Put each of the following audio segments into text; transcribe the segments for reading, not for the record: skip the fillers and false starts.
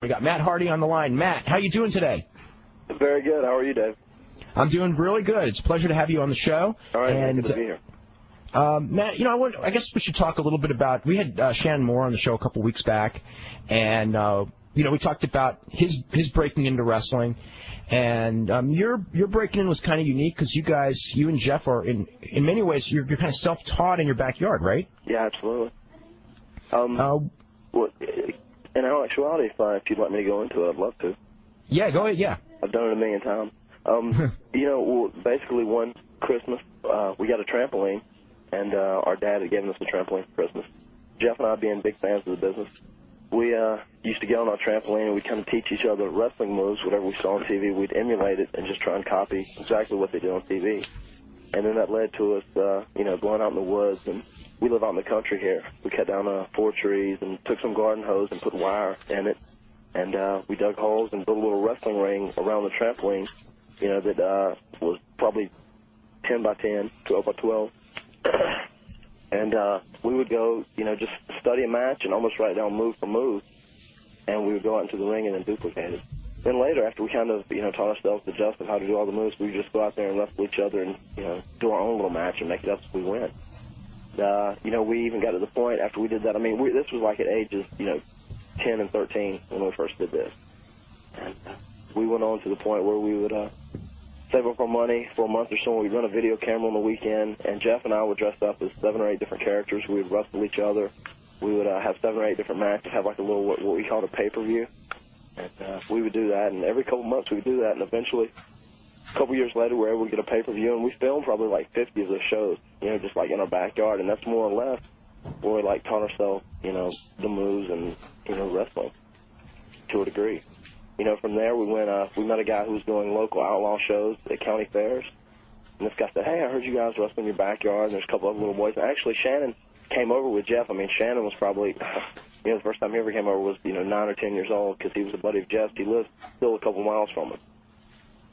We got Matt Hardy on the line. Matt, how you doing today? Very good. How are you, Dave? I'm doing really good. It's a pleasure to have you on the show. All right, good to be here. Matt, I guess we should talk a little bit about. We had Shannon Moore on the show a couple weeks back, and we talked about his breaking into wrestling, and your breaking in was kind of unique because you and Jeff are in many ways you're kind of self-taught in your backyard, right? Yeah, absolutely. Well, in all actuality, if you'd like me to go into it, I'd love to. Yeah, go ahead. Yeah, I've done it a million times. Basically one Christmas we got a trampoline. And our dad had given us a trampoline for Christmas. Jeff and I, being big fans of the business, we used to get on our trampoline and we'd kind of teach each other wrestling moves. Whatever we saw on TV, we'd emulate it and just try and copy exactly what they did on TV. And then that led to us, going out in the woods. And we live out in the country here. We cut down 4 trees and took some garden hose and put wire in it. And we dug holes and built a little wrestling ring around the trampoline, that was probably 10 by 10, 12 by 12. And we would go, just study a match and almost write down move for move, and we would go out into the ring and then duplicate it. Then later, after we kind of, taught ourselves the gist of how to do all the moves, we would just go out there and wrestle each other and, do our own little match and make it up as we went. We even got to the point after we did that. I mean, this was like at ages, 10 and 13 when we first did this. And we went on to the point where we would save up our money for a month or so. We'd run a video camera on the weekend, and Jeff and I would dress up as 7 or 8 different characters. We would wrestle each other. We would have 7 or 8 different matches, have like a little, what we called a pay-per-view. And we would do that, and every couple months we would do that, and eventually, a couple years later, we were able to get a pay-per-view, and we filmed probably like 50 of those shows, just like in our backyard, and that's more or less where we like taught ourselves, the moves and, wrestling to a degree. From there we met a guy who was doing local outlaw shows at county fairs. And this guy said, hey, I heard you guys wrestle in your backyard, and there's a couple of little boys. And actually, Shannon came over with Jeff. I mean, Shannon was probably, the first time he ever came over was, 9 or 10 years old because he was a buddy of Jeff's. He lived still a couple miles from us.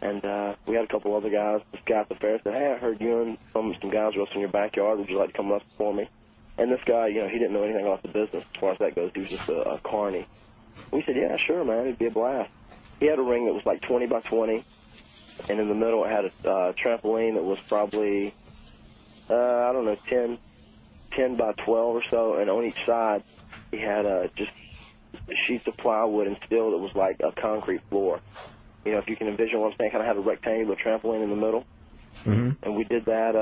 And we had a couple other guys. This guy at the fair said, hey, I heard you and some guys wrestle in your backyard. Would you like to come wrestle for me? And this guy, he didn't know anything about the business as far as that goes. He was just a carny. We said, yeah, sure, man. It'd be a blast. He had a ring that was like 20 by 20, and in the middle it had a trampoline that was probably, 10 by 12 or so, and on each side he had just sheets of plywood and steel that was like a concrete floor. If you can envision what I'm saying, kind of had a rectangular trampoline in the middle. Mm-hmm. And we did that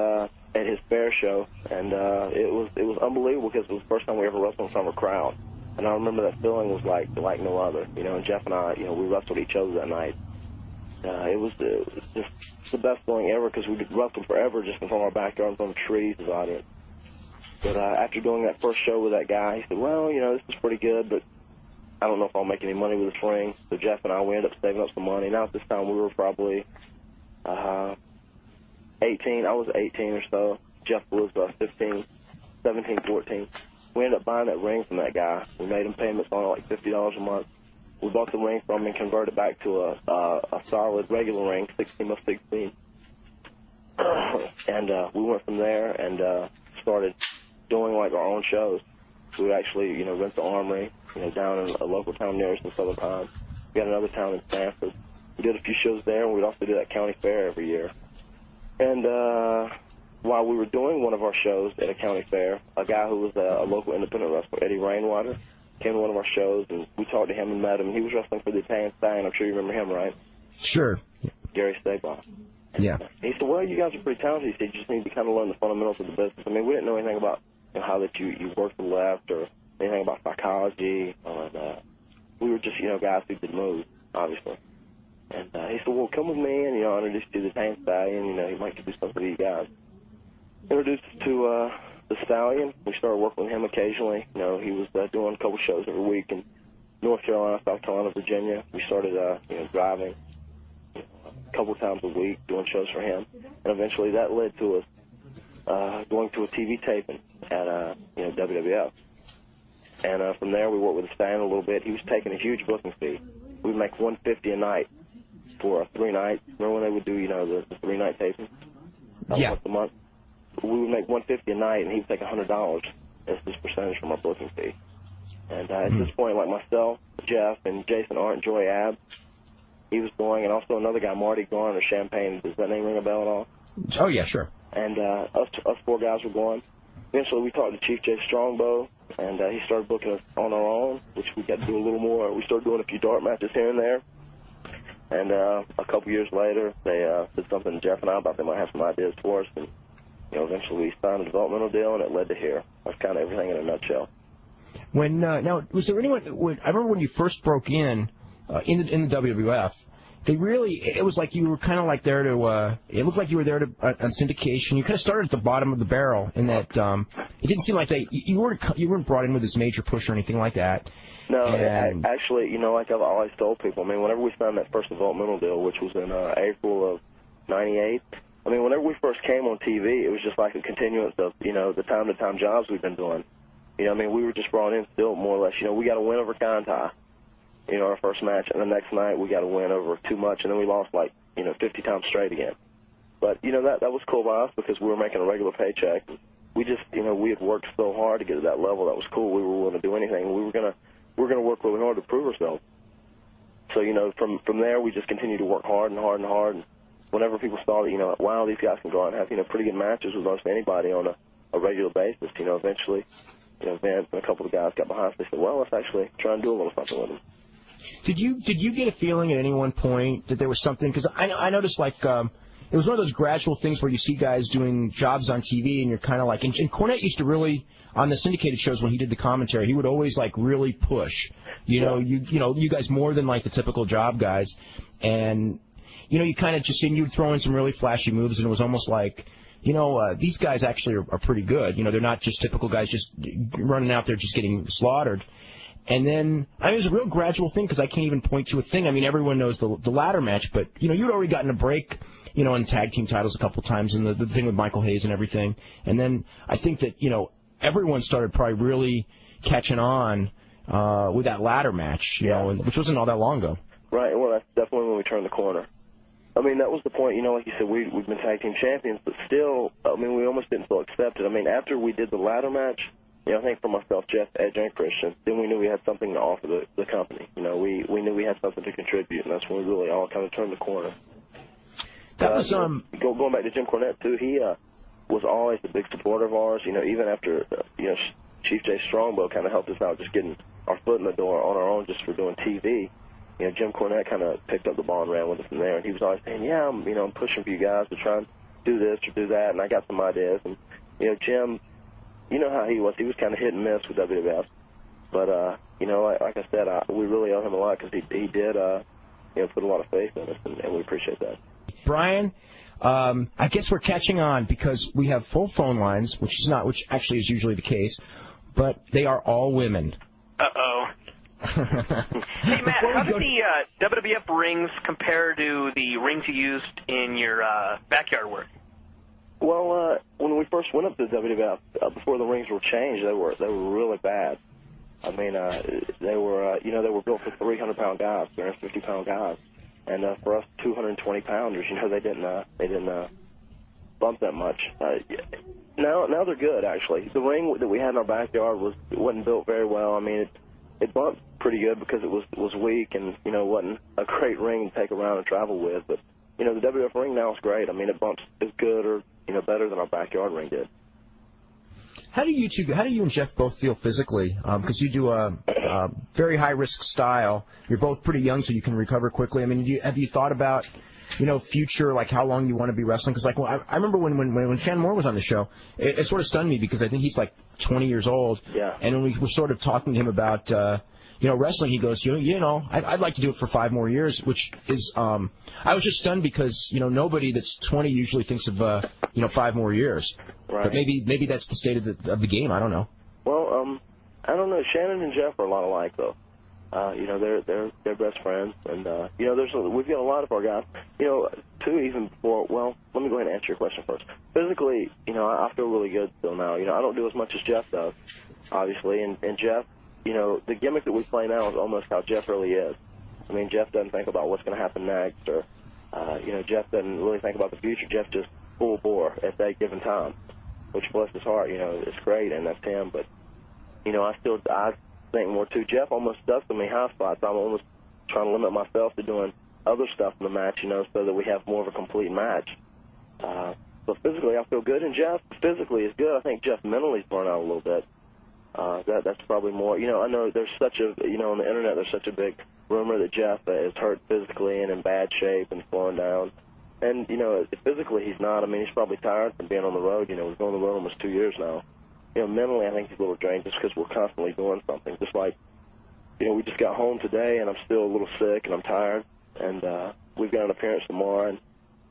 at his fair show, and it was unbelievable because it was the first time we ever wrestled in front of a crowd. And I remember that feeling was like no other. And Jeff and I, we wrestled each other that night. It was just the best feeling ever because we wrestled forever just in front of our backyard in front of trees as audience. But after doing that first show with that guy, he said, well, this is pretty good, but I don't know if I'll make any money with this ring. So Jeff and I, we ended up saving up some money. Now at this time we were probably 18. I was 18 or so. Jeff was 15, 17, 14. We ended up buying that ring from that guy. We made him payments on it like $50 a month. We bought the ring from him and converted it back to a solid regular ring, 16 by 16. And we went from there and started doing like our own shows. We would actually, rent the Armory, down in a local town near us in Southern Pines. We had another town in Stanford. We did a few shows there, and we'd also do that county fair every year. And while we were doing one of our shows at a county fair, a guy who was a local independent wrestler, Eddie Rainwater, came to one of our shows, and we talked to him and met him. He was wrestling for the Italian Stallion. I'm sure you remember him, right? Sure. Gary Stable. Yeah. He said, well, you guys are pretty talented. He said, you just need to kind of learn the fundamentals of the business. I mean, we didn't know anything about how that you work the left or anything about psychology. We were just, guys who could move, obviously. And he said, well, come with me, and, I'll introduce you to the Italian Stallion. He might do something for you guys. Introduced us to the Stallion. We started working with him occasionally. He was doing a couple shows every week in North Carolina, South Carolina, Virginia. We started, driving a couple times a week, doing shows for him. And eventually that led to us going to a TV taping at, WWF. And from there we worked with the Stallion a little bit. He was taking a huge booking fee. We would make $150 a night for 3 nights. Remember when they would do, the 3-night taping? Yeah. Once a month? We would make $150 a night, and he would take $100 as his percentage from our booking fee. And at this point, like myself, Jeff and Jason Arndt and Joey Abbs. He was going, and also another guy, Marty Garner, Champagne. Does that name ring a bell at all? Oh, yeah, sure. And us 4 guys were going. Eventually, we talked to Chief Jay Strongbow, and he started booking us on our own, which we got to do a little more. We started doing a few dart matches here and there. And a couple years later, they did something to Jeff and I about they might have some ideas for us. And, eventually we signed a developmental deal, and it led to here. That's kind of everything in a nutshell. When now, was there anyone? I remember when you first broke in the WWF. It was like you were kind of like there to. It looked like you were there to on syndication. You kind of started at the bottom of the barrel, in that it didn't seem like you weren't brought in with this major push or anything like that. No, actually, like I've always told people. I mean, whenever we signed that first developmental deal, which was in April of '98. I mean, whenever we first came on TV, it was just like a continuance of, the time-to-time jobs we've been doing. I mean, we were just brought in still more or less. We got a win over Contai, our first match, and the next night we got a win over Too Much, and then we lost 50 times straight again. But, that was cool by us because we were making a regular paycheck. We just, we had worked so hard to get to that level. That was cool. We were willing to do anything. We were gonna work really hard to prove ourselves. So, from there we just continued to work hard and hard and hard. And whenever people saw that, wow, these guys can go out and have, pretty good matches with most anybody on a regular basis, eventually, Vince and a couple of guys got behind us. They said, well, let's actually try and do a little something with them. Did you get a feeling at any one point that there was something? Because I noticed, it was one of those gradual things where you see guys doing jobs on TV, and you're kind of like, and Cornette used to really, on the syndicated shows when he did the commentary, he would always, really push, you guys more than, the typical job guys. And you kind of just seen you throw in some really flashy moves, and it was almost like, these guys actually are pretty good. They're not just typical guys just running out there just getting slaughtered. And then, it was a real gradual thing because I can't even point to a thing. I mean, everyone knows the ladder match, but, you'd already gotten a break, in tag team titles a couple of times, and the thing with Michael Hayes and everything. And then I think that, everyone started probably really catching on with that ladder match, which wasn't all that long ago. Right. Well, that's definitely when we turned the corner. I mean, that was the point, like you said, we've been tag team champions, but still, we almost didn't feel accepted. After we did the ladder match, I think for myself, Jeff, Edge, and Christian, then we knew we had something to offer the company. We knew we had something to contribute, and that's when we really all kind of turned the corner. That was, Going back to Jim Cornette, too, he was always a big supporter of ours, even after, Chief Jay Strongbow kind of helped us out just getting our foot in the door on our own just for doing TV. Jim Cornette kind of picked up the ball and ran with us from there, and he was always saying, yeah, I'm pushing for you guys to try and do this or do that, and I got some ideas. And, Jim, you know how he was. He was kind of hit and miss with WWF. But, like I said, we really owe him a lot because he did, put a lot of faith in us, and we appreciate that. Brian, I guess we're catching on because we have full phone lines, which actually is usually the case, but they are all women. Uh-oh. Hey, Matt, how did the WWF rings compare to the rings you used in your backyard work? Well, when we first went up to the WWF, before the rings were changed, they were really bad. They were built for 300-pound guys, 350-pound guys, and for us 220-pounders, they didn't bump that much. Now they're good, actually. The ring that we had in our backyard wasn't built very well. It bumped pretty good because it was weak and, wasn't a great ring to take around and travel with. But, the WWF ring now is great. It bumps as good or, better than our backyard ring did. How do you and Jeff both feel physically? Because you do a very high-risk style. You're both pretty young, so you can recover quickly. Have you thought about, future, like how long you want to be wrestling? Because, I remember when Shan Moore was on the show, it sort of stunned me because I think he's 20 years old. Yeah. And when we were sort of talking to him about, wrestling, he goes, I'd like to do it for 5 more years, which is, I was just stunned because, nobody that's 20 usually thinks of, 5 more years. Right. But maybe that's the state of the game. I don't know. Well, I don't know. Shannon and Jeff are a lot alike, though. They're best friends, and we've got a lot of our guys. Too, even before. Well, let me go ahead and answer your question first. Physically, I feel really good still now. I don't do as much as Jeff does, obviously, and Jeff. The gimmick that we play now is almost how Jeff really is. Jeff doesn't think about what's going to happen next, or Jeff doesn't really think about the future. Jeff just full bore at that given time, which bless his heart, it's great, and that's him. But I think more too. Jeff almost does so many high spots. I'm almost trying to limit myself to doing other stuff in the match, so that we have more of a complete match. So physically, I feel good, and Jeff physically is good. I think Jeff mentally is burnt out a little bit. That's probably more. I know there's such a, on the internet, there's such a big rumor that Jeff is hurt physically and in bad shape and slowing down. And, physically he's not. I mean, he's probably tired from being on the road. We've been on the road almost 2 years now. Mentally, I think he's a little drained just because we're constantly doing something. Just like, we just got home today, and I'm still a little sick, and I'm tired. And we've got an appearance tomorrow, and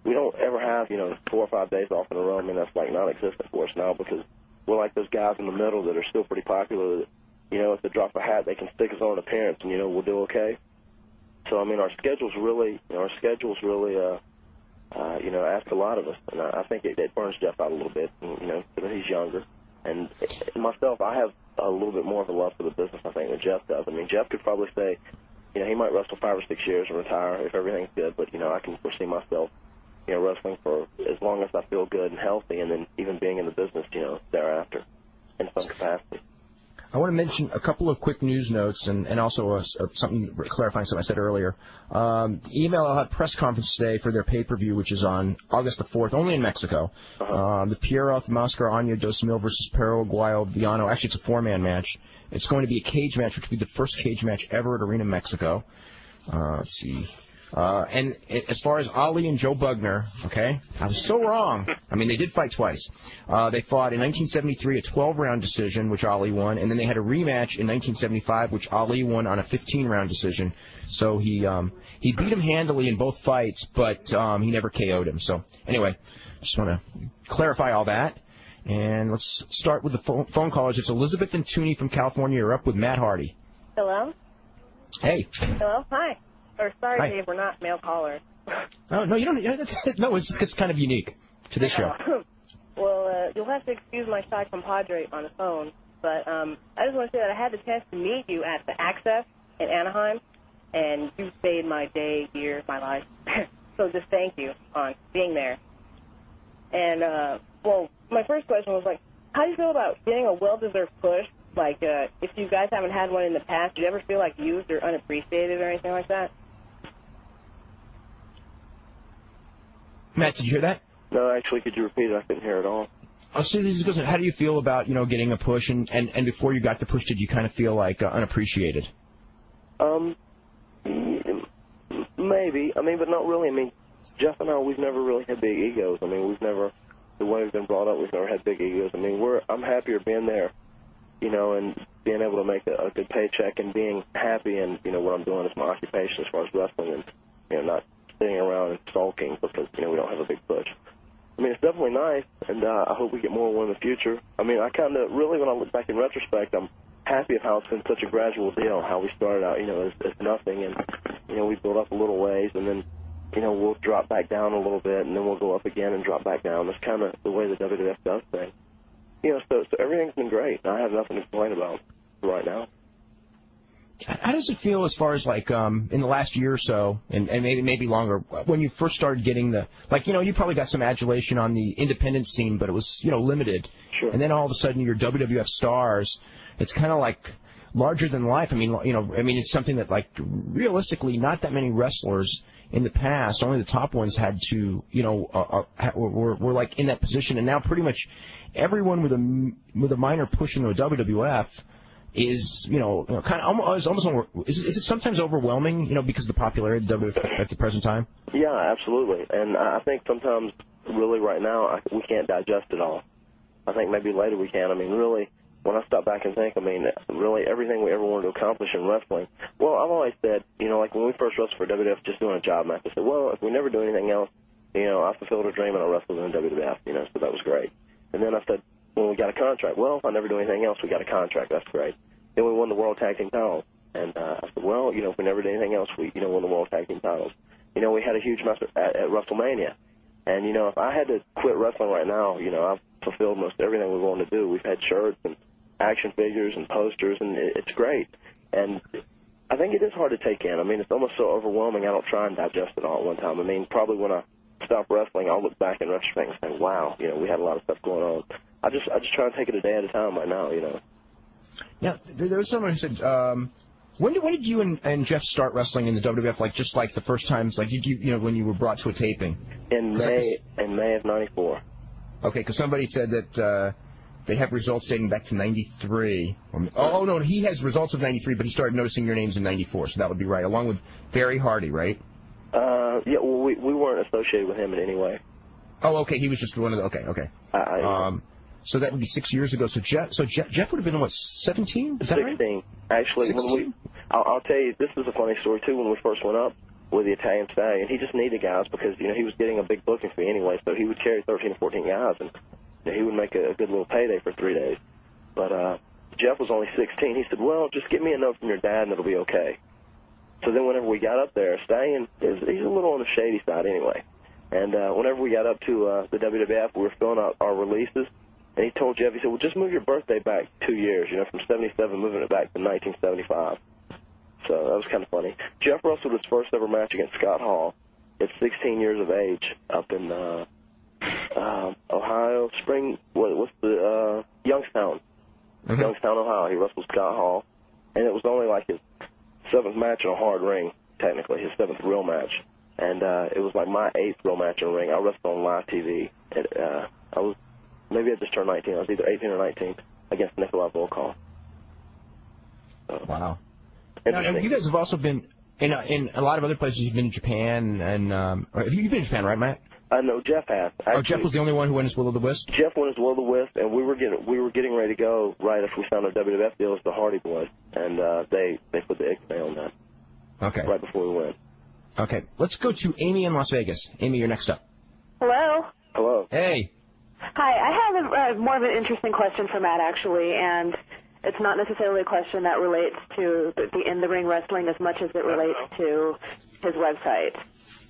we don't ever have, 4 or 5 days off in a row. I mean, that's like non-existent for us now because we're like those guys in the middle that are still pretty popular that, if they drop a hat, they can stick us on an appearance, and, we'll do okay. So, I mean, our schedules really, ask a lot of us. And I think it burns Jeff out a little bit, because he's younger. And myself, I have a little bit more of a love for the business, I think, than Jeff does. I mean, Jeff could probably say, he might wrestle 5 or 6 years and retire if everything's good, but, I can foresee myself, wrestling for as long as I feel good and healthy, and then even being in the business, thereafter in some capacity. I want to mention a couple of quick news notes and also something clarifying something I said earlier. Email, I'll have press conference today for their pay-per-view, which is on August the 4th, only in Mexico. The Piero Mascara Anya Dos Mil versus Perro Aguayo Viano. Actually, it's a 4-man match. It's going to be a cage match, which will be the first cage match ever at Arena Mexico. Let's see. And as far as Ali and Joe Bugner, okay, I was so wrong. I mean, they did fight twice. They fought in 1973 a 12-round decision, which Ali won, and then they had a rematch in 1975, which Ali won on a 15-round decision. So he beat him handily in both fights, but he never KO'd him. So anyway, just want to clarify all that. And let's start with the phone callers. It's Elizabeth and Tooney from California. You're up with Matt Hardy. Hello? Hey. Hello? Hi. Or sorry, Hi. Dave, we're not male callers. Oh, no, you don't. No, it's just kind of unique to this show. Well, you'll have to excuse my shy compadre on the phone, but I just want to say that I had the chance to meet you at the Access in Anaheim, and you saved my day, year, my life. So just thank you on being there. And, well, my first question was, how do you feel about getting a well-deserved push? Like, if you guys haven't had one in the past, do you ever feel like used or unappreciated or anything like that? Matt, did you hear that? No, actually, could you repeat it? I couldn't hear it all. Oh, so how do you feel about, getting a push, and before you got the push, did you kind of feel like unappreciated? Maybe. I mean, but not really. I mean, Jeff and I, we've never really had big egos. I mean, the way we've been brought up, we've never had big egos. I mean, I'm happier being there, and being able to make a good paycheck and being happy and, what I'm doing is my occupation as far as wrestling and, not sitting around and sulking because, we don't have a big push. I mean, it's definitely nice, and I hope we get more in the future. I mean, I kind of, really, when I look back in retrospect, I'm happy of how it's been such a gradual deal, how we started out, as nothing, and, we built up a little ways, and then, we'll drop back down a little bit, and then we'll go up again and drop back down. That's kind of the way the WWF does things. So everything's been great. I have nothing to complain about right now. How does it feel as far as, in the last year or so, and maybe longer, when you first started getting you probably got some adulation on the independent scene, but it was, limited. Sure. And then all of a sudden you're WWF stars. It's kind of like larger than life. I mean, it's something that, realistically, not that many wrestlers in the past, only the top ones had to, were in that position. And now pretty much everyone with a minor push into a WWF is, kind of almost is it sometimes overwhelming, because of the popularity of WWF at the present time? Yeah, absolutely. And I think sometimes, really right now, we can't digest it all. I think maybe later we can. I mean, really, when I stop back and think, really everything we ever wanted to accomplish in wrestling, well, I've always said, when we first wrestled for WWF, just doing a job match, I said, well, if we never do anything else, I fulfilled a dream and I wrestled in WWF, so that was great. And then I said, when we got a contract, well, if I never do anything else, we got a contract, that's great. Then we won the World Tag Team titles. And I said, well, if we never did anything else, we, won the World Tag Team titles. We had a huge match at WrestleMania. And, if I had to quit wrestling right now, I've fulfilled most everything we wanted to do. We've had shirts and action figures and posters, and it's great. And I think it is hard to take in. It's almost so overwhelming, I don't try and digest it all at one time. Probably when I stop wrestling, I'll look back in retrospect and say, wow, we had a lot of stuff going on. I just try to take it a day at a time right now, Now, there was someone who said, when did you and Jeff start wrestling in the WWF? Like just like the first times, like when you were brought to a taping? In May of '94. Okay, because somebody said that they have results dating back to '93. Oh no, he has results of '93, but he started noticing your names in '94, so that would be right, along with Barry Hardy, right? Yeah, well, we weren't associated with him in any way. Oh, okay, he was just one of the. Okay. So that would be 6 years ago. So Jeff would have been what, 17? Is that 16. Right? Actually, 16? I'll tell you, this is a funny story too. When we first went up with the Italian Stallion, he just needed guys because he was getting a big booking fee anyway. So he would carry 13 or 14 guys, and he would make a good little payday for 3 days. But Jeff was only 16. He said, "Well, just get me a note from your dad, and it'll be okay." So then whenever we got up there, Stallion he's a little on the shady side anyway. And whenever we got up to the WWF, we were filling out our releases. And he told Jeff, he said, "Well, just move your birthday back 2 years, from 77, moving it back to 1975. So that was kind of funny. Jeff wrestled his first ever match against Scott Hall at 16 years of age up in Ohio, Youngstown. Mm-hmm. Youngstown, Ohio. He wrestled Scott Hall. And it was only like his 7th match in a hard ring, technically, his 7th real match. And it was like my 8th real match in a ring. I wrestled on live TV. Maybe I just turned 19. I was either 18 or 19 against Nikolai Volkov. Wow. Now, you guys have also been in a lot of other places. You've been in Japan, and you've been in Japan, right, Matt? No, Jeff has. Actually, Jeff was the only one who went his Will o' the Wisp? Jeff went his Will o' the Wisp, and we were getting ready to go right after we signed our WWF deal as the Hardy Boys, and they put the Ixnay on that. Okay. Right before we went. Okay. Let's go to Amy in Las Vegas. Amy, you're next up. Hello. Hello. Hey. Hi. I have more of an interesting question for Matt, actually, and it's not necessarily a question that relates to the in-the-ring wrestling as much as it relates to his website.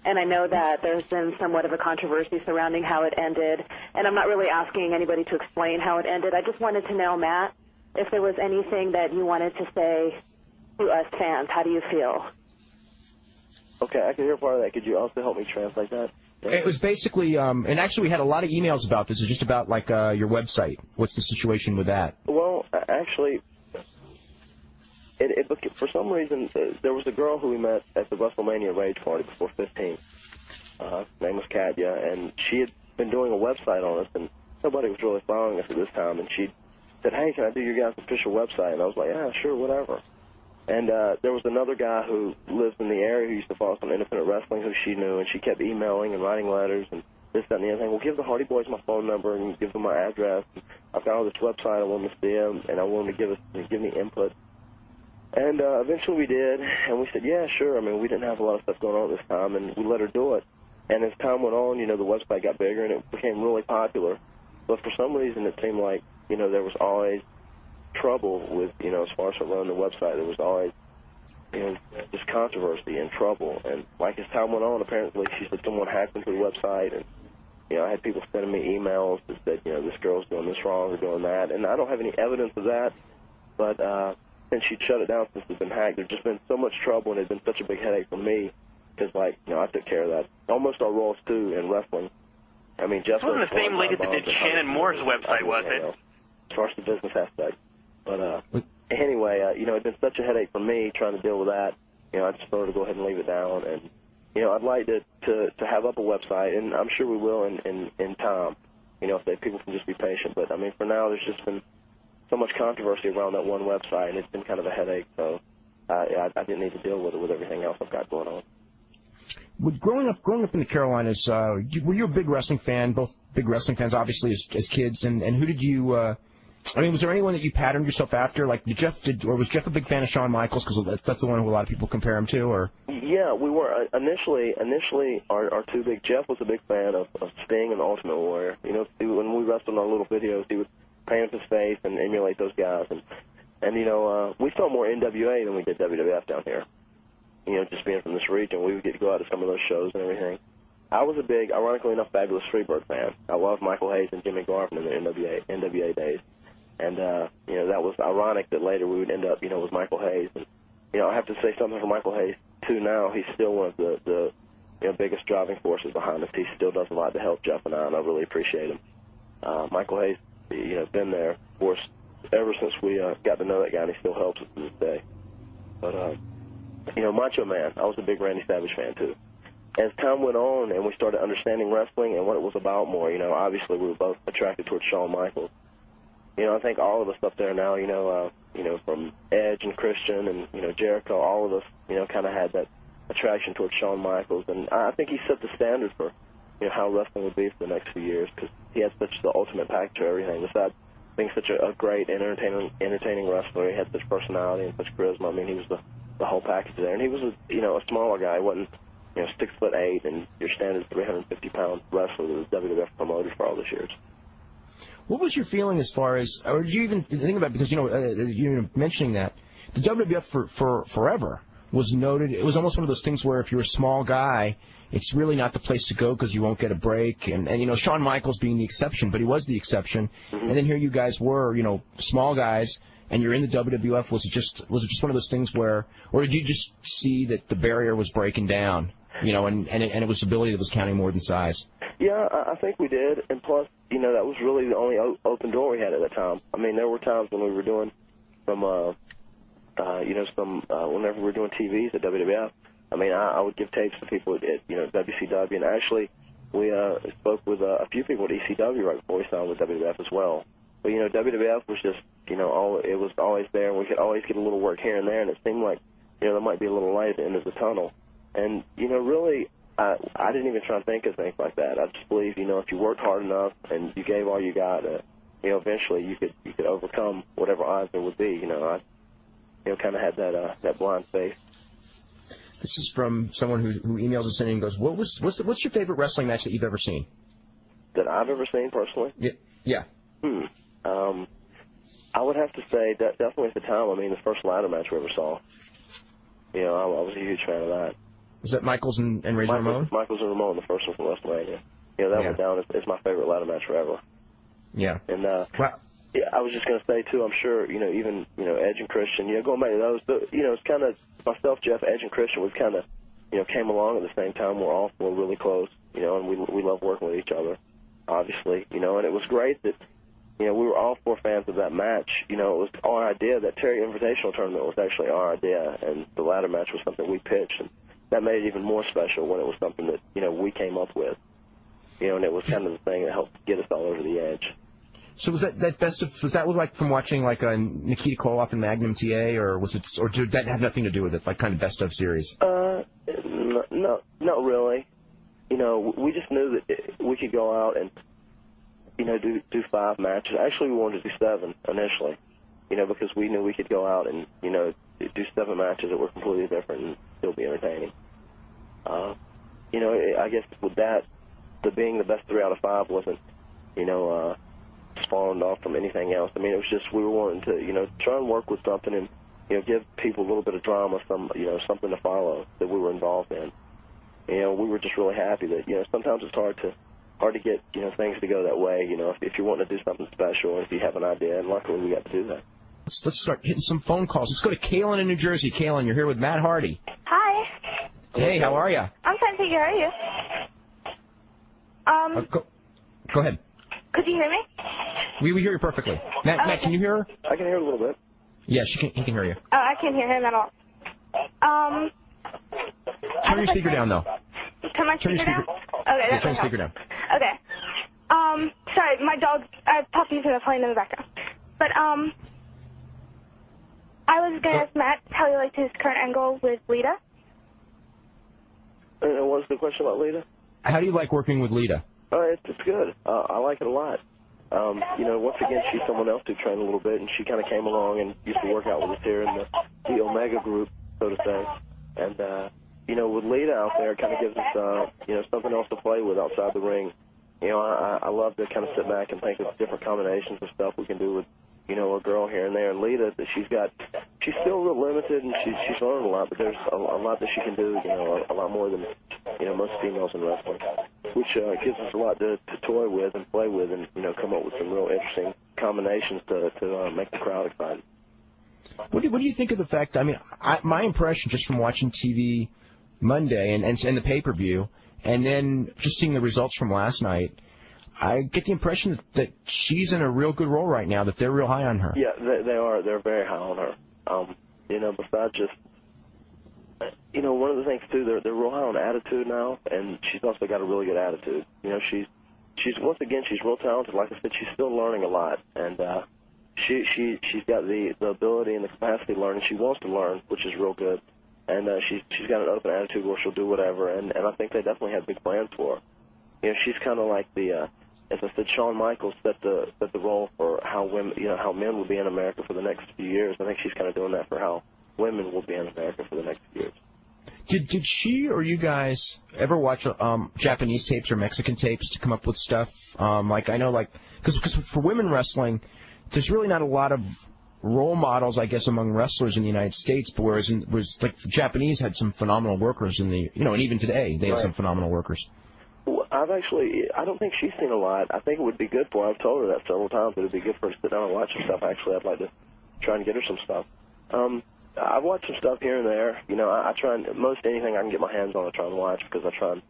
And I know that there's been somewhat of a controversy surrounding how it ended, and I'm not really asking anybody to explain how it ended. I just wanted to know, Matt, if there was anything that you wanted to say to us fans. How do you feel? Okay, I can hear part of that. Could you also help me translate that? It was basically, and actually we had a lot of emails about this. It's just about, like, your website. What's the situation with that? Well, actually, for some reason, there was a girl who we met at the WrestleMania Rage Party before 15. Her name was Katya, and she had been doing a website on us, and nobody was really following us at this time. And she said, "Hey, can I do your guys' official website?" And I was like, "Yeah, sure, whatever." And there was another guy who lives in the area who used to follow us on independent wrestling who she knew, and she kept emailing and writing letters and this, that, and the other thing. Well, give the Hardy Boys my phone number and give them my address. I've got all this website. I want them to see them, and I want them to give me input. And eventually we did, and we said, yeah, sure. I mean, we didn't have a lot of stuff going on at this time, and we let her do it. And as time went on, the website got bigger, and it became really popular. But for some reason, it seemed like, there was always trouble with, as far as running the website. There was always, just controversy and trouble. And like as time went on, apparently she said someone hacked into the website, and, I had people sending me emails that said, this girl's doing this wrong or doing that. And I don't have any evidence of that, but since she'd shut it down since it's been hacked, there's just been so much trouble, and it's been such a big headache for me because, I took care of that. Almost our roles, too, in wrestling. I mean, Jeff... It wasn't the same lady that did Shannon Moore's website, was it? As far as the business aspect. But anyway, it's been such a headache for me trying to deal with that. I just wanted to go ahead and leave it down. And, I'd like to have up a website, and I'm sure we will in time, if people can just be patient. But, I mean, for now, there's just been so much controversy around that one website, and it's been kind of a headache. So I didn't need to deal with it with everything else I've got going on. Growing up in the Carolinas, were you a big wrestling fan? Both big wrestling fans, obviously, as kids. And who did you? Was there anyone that you patterned yourself after? Like, was Jeff a big fan of Shawn Michaels? Because that's the one who a lot of people compare him to. Or yeah, we were initially. Our two big. Jeff was a big fan of Sting and the Ultimate Warrior. When we wrestled on our little videos, he would paint his face and emulate those guys. And we saw more NWA than we did WWF down here. Just being from this region, we would get to go out to some of those shows and everything. I was a big, ironically enough, Fabulous Freebird fan. I loved Michael Hayes and Jimmy Garvin in the NWA days. And, that was ironic that later we would end up, with Michael Hayes. And, I have to say something for Michael Hayes, too, now. He's still one of the biggest driving forces behind us. He still does a lot to help Jeff and I really appreciate him. Michael Hayes, been there, of course, ever since we got to know that guy, and he still helps us to this day. But, Macho Man, I was a big Randy Savage fan, too. As time went on and we started understanding wrestling and what it was about more, obviously we were both attracted towards Shawn Michaels. I think all of us up there now, from Edge and Christian and, Jericho, all of us, kind of had that attraction towards Shawn Michaels. And I think he set the standard for, how wrestling would be for the next few years, because he had such the ultimate package of everything. Besides being such a great, entertaining wrestler, he had such personality and such charisma. I mean, he was the whole package there. And he was, a smaller guy. He wasn't, 6'8", and your standard 350-pound wrestler that was WWF promoted for all these years. What was your feeling as far as, or did you even think about, because, you're mentioning that, the WWF for forever was noted, it was almost one of those things where if you're a small guy, it's really not the place to go because you won't get a break. And Shawn Michaels being the exception, but he was the exception. Mm-hmm. And then here you guys were, small guys, and you're in the WWF. Was it just one of those things where, or did you just see that the barrier was breaking down, and it was ability that was counting more than size? Yeah, I think we did. And plus, that was really the only open door we had at that time. I mean, there were times when we were doing whenever we were doing TVs at WWF, I mean, I would give tapes to people at WCW, and actually we spoke with a few people at ECW right before we signed with WWF as well. But, WWF was just, it was always there, and we could always get a little work here and there, and it seemed like, there might be a little light at the end of the tunnel. And, really, I didn't even try to think of things like that. I just believe, if you worked hard enough and you gave all you got, eventually you could overcome whatever odds there would be. I kind of had that blind faith. This is from someone who emails us in and goes, what's your favorite wrestling match that you've ever seen? That I've ever seen personally? Yeah. I would have to say that definitely at the time, the first ladder match we ever saw. I was a huge fan of that. Was that Michaels and Razor Ramon? Michaels and Ramon, the first one from WrestleMania. That went down as my favorite ladder match forever. Yeah. And yeah, I was just going to say, too, I'm sure, even, Edge and Christian, going back to those, it's kind of, myself, Jeff, Edge and Christian, we've kind of, came along at the same time. We're all really close, and we love working with each other, obviously, and it was great that, we were all four fans of that match. It was our idea. That Terry Invitational tournament was actually our idea, and the ladder match was something we pitched, and that made it even more special when it was something that, we came up with, and it was kind of the thing that helped get us all over the edge. So was that like from watching like a Nikita Koloff and Magnum TA, or did that have nothing to do with it, like kind of best of series? No, not really. We just knew that we could go out and, do 5 matches. Actually, we wanted to do 7 initially, because we knew we could go out and, do 7 matches that were completely different and still be entertaining. I guess with that, being the best 3 out of 5 wasn't, spawned off from anything else. It was just we were wanting to, try and work with something and, give people a little bit of drama, something to follow that we were involved in. We were just really happy that, sometimes it's hard to get, things to go that way, if you want to do something special, if you have an idea, and luckily we got to do that. Let's start hitting some phone calls. Let's go to Kaylin in New Jersey. Kaylin, you're here with Matt Hardy. Hi. Hey, how are you? I'm fine, thank you. How are you? Go ahead. Could you hear me? We hear you perfectly. Matt, can you hear her? I can hear a little bit. Yeah, he can hear you. Oh, I can't hear him at all. Turn your speaker down, though. Turn my speaker down? Okay, yeah, turn your speaker down. Okay. Sorry, my dog, puppies are playing in the background. But, I was going to ask Matt how he liked his current angle with Lita. And what's the question about Lita? How do you like working with Lita? It's good. I like it a lot. Once again, she's someone else who trained a little bit, and she kind of came along and used to work out with us here in the Omega group, so to say. And, with Lita out there, it kind of gives us, something else to play with outside the ring. I love to kind of sit back and think of different combinations of stuff we can do with, a girl here and there. And Lita, that she's still real limited, and she's learned a lot, but there's a lot that she can do, a lot more than, most females in wrestling, which gives us a lot to toy with and play with and, come up with some real interesting combinations to make the crowd excited. What do you think of the fact, my impression just from watching TV Monday and the pay-per-view, and then just seeing the results from last night, I get the impression that she's in a real good role right now, that they're real high on her. Yeah, they are. They're very high on her. Besides just, one of the things, too, they're real high on attitude now, and she's also got a really good attitude. She's once again, she's real talented. Like I said, she's still learning a lot, and she's got the ability and the capacity to learn, and she wants to learn, which is real good. And she's got an open attitude where she'll do whatever, and I think they definitely have big plans for her. She's kind of like the, as I said, Shawn Michaels set the role for how women, how men will be in America for the next few years. I think she's kind of doing that for how women will be in America for the next few years. Did she or you guys ever watch Japanese tapes or Mexican tapes to come up with stuff? Because for women wrestling, there's really not a lot of role models, I guess, among wrestlers in the United States. But whereas the Japanese had some phenomenal workers and even today they have some phenomenal workers. Well, I don't think she's seen a lot. I think it would be good for her. I've told her that several times. It would be good for her to sit down and watch some stuff. Actually, I'd like to try and get her some stuff. I've watched some stuff here and there. I try and most anything I can get my hands on, I try and watch because I try and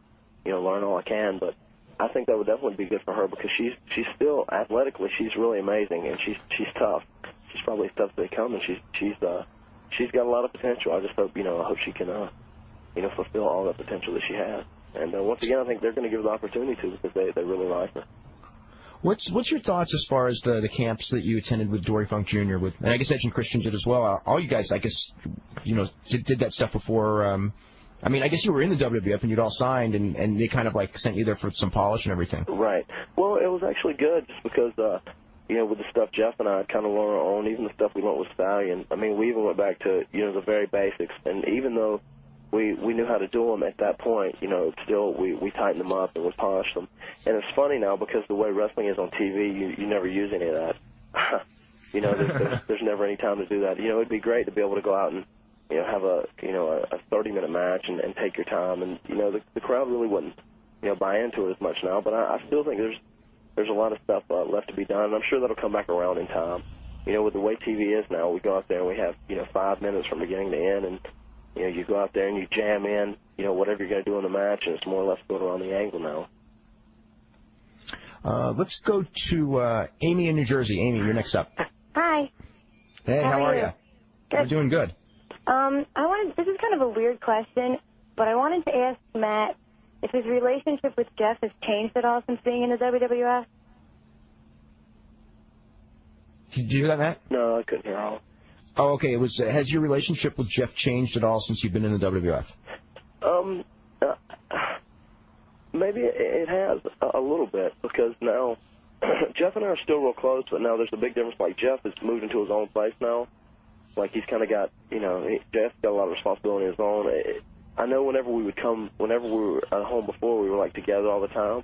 learn all I can. But I think that would definitely be good for her because she's still athletically, she's really amazing, and she's tough. She's probably as tough as they come, and she's got a lot of potential. I just hope I hope she can fulfill all that potential that she has. And once again, I think they're going to give her the opportunity to because they really like her. What's your thoughts as far as the camps that you attended with Dory Funk Jr. and I guess Edge and Christian did as well? All you guys, I guess, did that stuff before. I guess you were in the WWF and you'd all signed, and they kind of sent you there for some polish and everything. Right. Well, it was actually good just because, with the stuff Jeff and I had kind of learned our own, even the stuff we learned with Stallion. We even went back to, the very basics. And even though we knew how to do them at that point, still we tightened them up and we polished them. And it's funny now because the way wrestling is on TV, you never use any of that. There's never any time to do that. It'd be great to be able to go out and, have a 30-minute match and take your time. And, the crowd really wouldn't, buy into it as much now. But I still think there's a lot of stuff left to be done. And I'm sure that'll come back around in time. With the way TV is now, we go out there and we have, 5 minutes from beginning to end. And, you go out there and you jam in, whatever you're going to do in the match. And it's more or less going around the angle now. Let's go to Amy in New Jersey. Amy, you're next up. Hi. Hey, how are you? Good. We're doing good. This is kind of a weird question, but I wanted to ask Matt if his relationship with Jeff has changed at all since being in the WWF. Did you hear that, Matt? No, I couldn't hear all. Oh, okay. Has your relationship with Jeff changed at all since you've been in the WWF? Maybe it has a little bit because now Jeff and I are still real close, but now there's a big difference. Like Jeff has moved into his own place now. Like he's kind of got, Jeff's got a lot of responsibility on his own. I know whenever we were at home before, we were together all the time.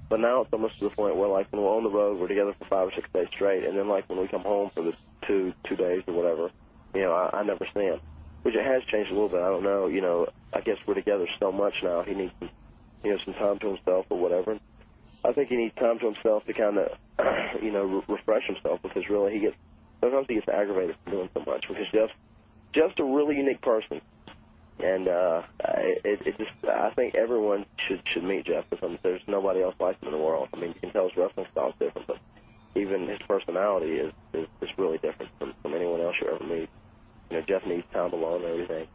But now it's almost to the point where when we're on the road, we're together for 5 or 6 days straight, and then when we come home for the two days or whatever, I never see him. Which it has changed a little bit. I don't know. I guess we're together so much now. He needs some time to himself or whatever. I think he needs time to himself to kind of, refresh himself because really sometimes he gets aggravated from doing so much because Jeff's a really unique person. And I think everyone should meet Jeff because there's nobody else like him in the world. You can tell his wrestling style is different, but even his personality is really different from anyone else you ever meet. Jeff needs time alone and everything.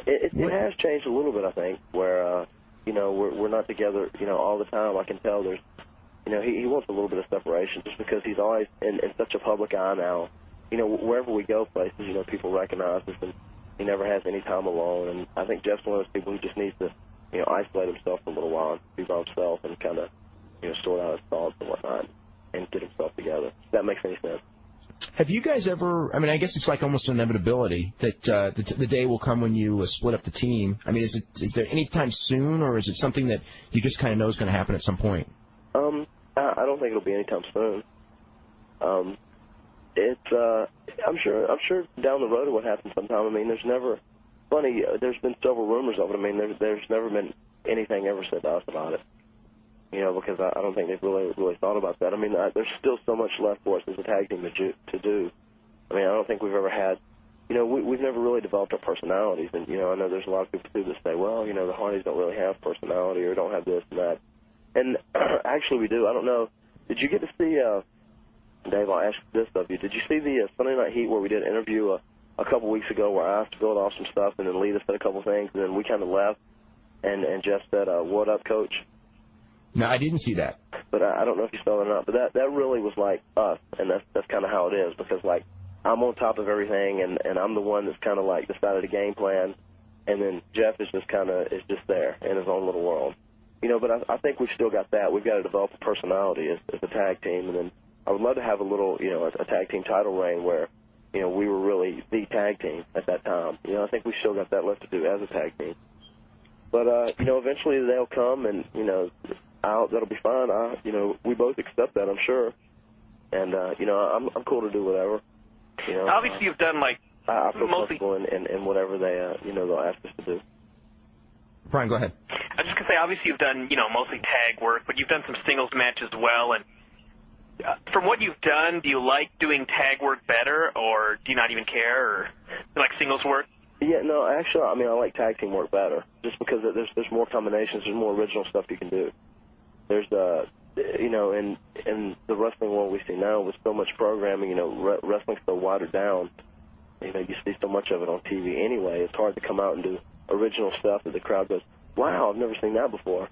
It has changed a little bit, I think, where we're not together, all the time. I can tell there's, he wants a little bit of separation just because he's always in such a public eye now. Wherever we go places, people recognize us, and he never has any time alone. And I think Jeff's one of those people who just needs to, isolate himself for a little while and be by himself and kind of, sort out his thoughts and whatnot and get himself together. If that makes any sense. Have you guys ever, I guess it's almost an inevitability that the day will come when you split up the team. Is there any time soon, or is it something that you just kind of know is going to happen at some point? I don't think it'll be anytime soon. I'm sure down the road it would happen sometime. There's never, there's been several rumors of it. There's never been anything ever said to us about it. Because I don't think they've really thought about that. There's still so much left for us as a tag team to do. I don't think we've ever had, we've never really developed our personalities. And, I know there's a lot of people too that say, well, the Hardys don't really have personality or don't have this and that. And actually, we do. I don't know. Did you get to see, Dave, I'll ask this of you. Did you see the Sunday Night Heat where we did an interview a couple weeks ago where I asked to build off some stuff and then Lita said a couple things and then we kind of left and Jeff said, what up, Coach? No, I didn't see that. But I don't know if you saw it or not. But that really was like us, and that's kind of how it is because, like, I'm on top of everything, and I'm the one that's kind of, like, decided the game plan, and then Jeff is just kind of is just there in his own little world. You know, but I think we've still got that. We've got to develop a personality as a tag team, and then I would love to have a little, you know, a tag team title reign where, you know, we were really the tag team at that time. You know, I think we still got that left to do as a tag team. But, you know, eventually they'll come, and, you know, that'll be fine. You know, we both accept that, I'm sure. And, you know, I'm cool to do whatever. You know, obviously, you've done, like, I feel mostly comfortable in whatever they, you know, they'll ask us to do. Brian, go ahead. I was just going to say, obviously, you've done, you know, mostly tag work, but you've done some singles matches as well. And from what you've done, do you like doing tag work better, or do you not even care, or do you like singles work? Yeah, no, actually, I mean, I like tag team work better, just because there's more combinations, there's more original stuff you can do. There's, you know, in the wrestling world we see now with so much programming, you know, wrestling's so watered down. You know, you see so much of it on TV anyway. It's hard to come out and do original stuff that the crowd goes, wow, I've never seen that before.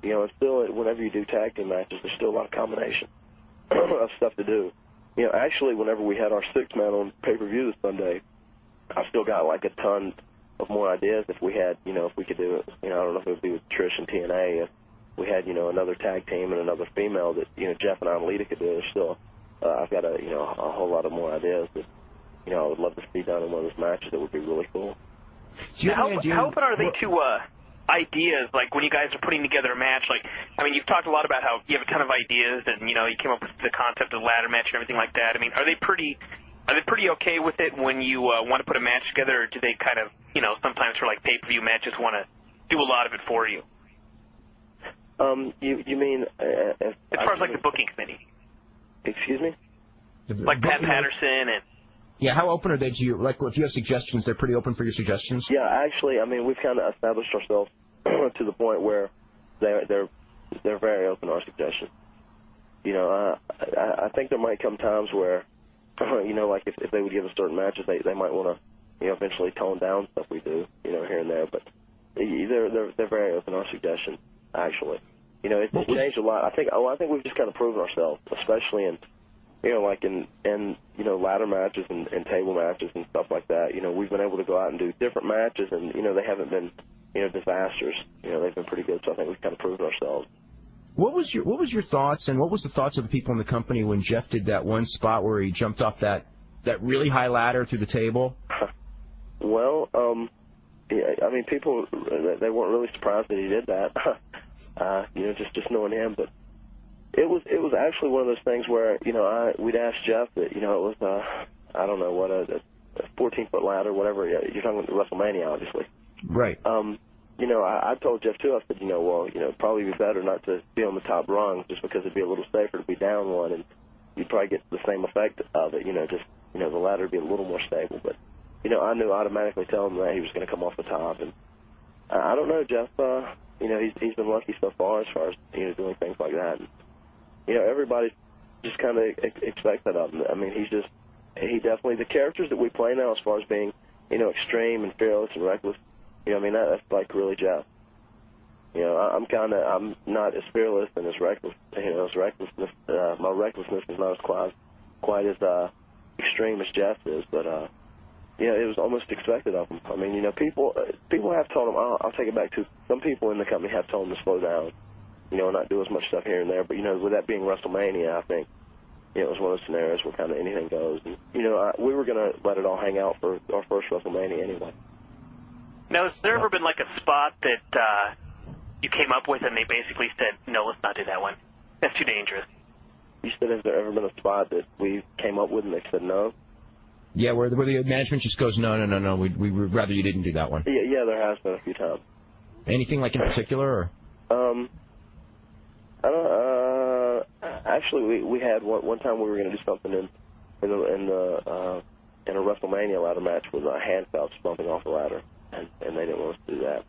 You know, and still, whenever you do tag team matches, there's still a lot of combination of stuff to do. You know, actually, whenever we had our six-man on pay-per-view this Sunday, I still got like a ton of more ideas if we had, you know, if we could do it. You know, I don't know if it would be with Trish and TNA. If we had, you know, another tag team and another female that, you know, Jeff and I and Lita could do. There's still, I've got you know, a whole lot of more ideas that, you know, I would love to see done in one of those matches. That would be really cool. How open are they to ideas, like when you guys are putting together a match? Like, I mean, you've talked a lot about how you have a ton of ideas and, you know, you came up with the concept of the ladder match and everything like that. I mean, are they pretty okay with it when you want to put a match together, or do they kind of, you know, sometimes for like pay-per-view matches want to do a lot of it for you? You mean as far as like the booking committee? Excuse me? Like Pat Patterson and. Yeah, how open are they to you? Like, if you have suggestions, they're pretty open for your suggestions? Yeah, actually, I mean, we've kind of established ourselves to the point where they're very open to our suggestions. You know, I think there might come times where, you know, like if they would give us certain matches, they might want to, you know, eventually tone down stuff we do, you know, here and there. But they're very open to our suggestions, actually. You know, it's changed a lot. I think we've just kind of proven ourselves, especially in, you know, like in you know, ladder matches and table matches and stuff like that. You know, we've been able to go out and do different matches, and, you know, they haven't been, you know, disasters. You know, they've been pretty good, so I think we've kind of proven ourselves. What was your thoughts, and what was the thoughts of the people in the company when Jeff did that one spot where he jumped off that really high ladder through the table? Well, yeah, I mean, people, they weren't really surprised that he did that. You know, just knowing him, but it was actually one of those things where, you know, we'd asked Jeff that, you know, it was I don't know what a 14-foot ladder, whatever. You're talking about WrestleMania, obviously. Right. You know, I told Jeff too. I said, you know, well, you know, it'd probably be better not to be on the top rung, just because it'd be a little safer to be down one, and you'd probably get the same effect of it. You know, just, you know, the ladder would be a little more stable. But, you know, I knew automatically telling him that he was going to come off the top, and I don't know, Jeff. You know, he's been lucky so far as you know, doing things like that. And, you know, everybody just kind of expects that of him. I mean, he definitely, the characters that we play now as far as being, you know, extreme and fearless and reckless, you know, I mean, that's like really Jeff. You know, I'm not as fearless and as reckless, you know, as recklessness, my recklessness is not as quite as extreme as Jeff is, but, you know, it was almost expected of him. I mean, you know, people have told him, I'll take it back to, some people in the company have told him to slow down, you know, not do as much stuff here and there. But, you know, with that being WrestleMania, I think, you know, it was one of those scenarios where kind of anything goes. And, you know, we were going to let it all hang out for our first WrestleMania anyway. Now, has there ever been like a spot that you came up with and they basically said, no, let's not do that one? That's too dangerous. You said, has there ever been a spot that we came up with and they said no? Yeah, where the management just goes, no, we would rather you didn't do that one. Yeah, there has been a few times. Anything like in particular, or? I don't. Actually, we had one time we were going to do something in a WrestleMania ladder match with handcuffs bumping off the ladder, and they didn't want us to do that.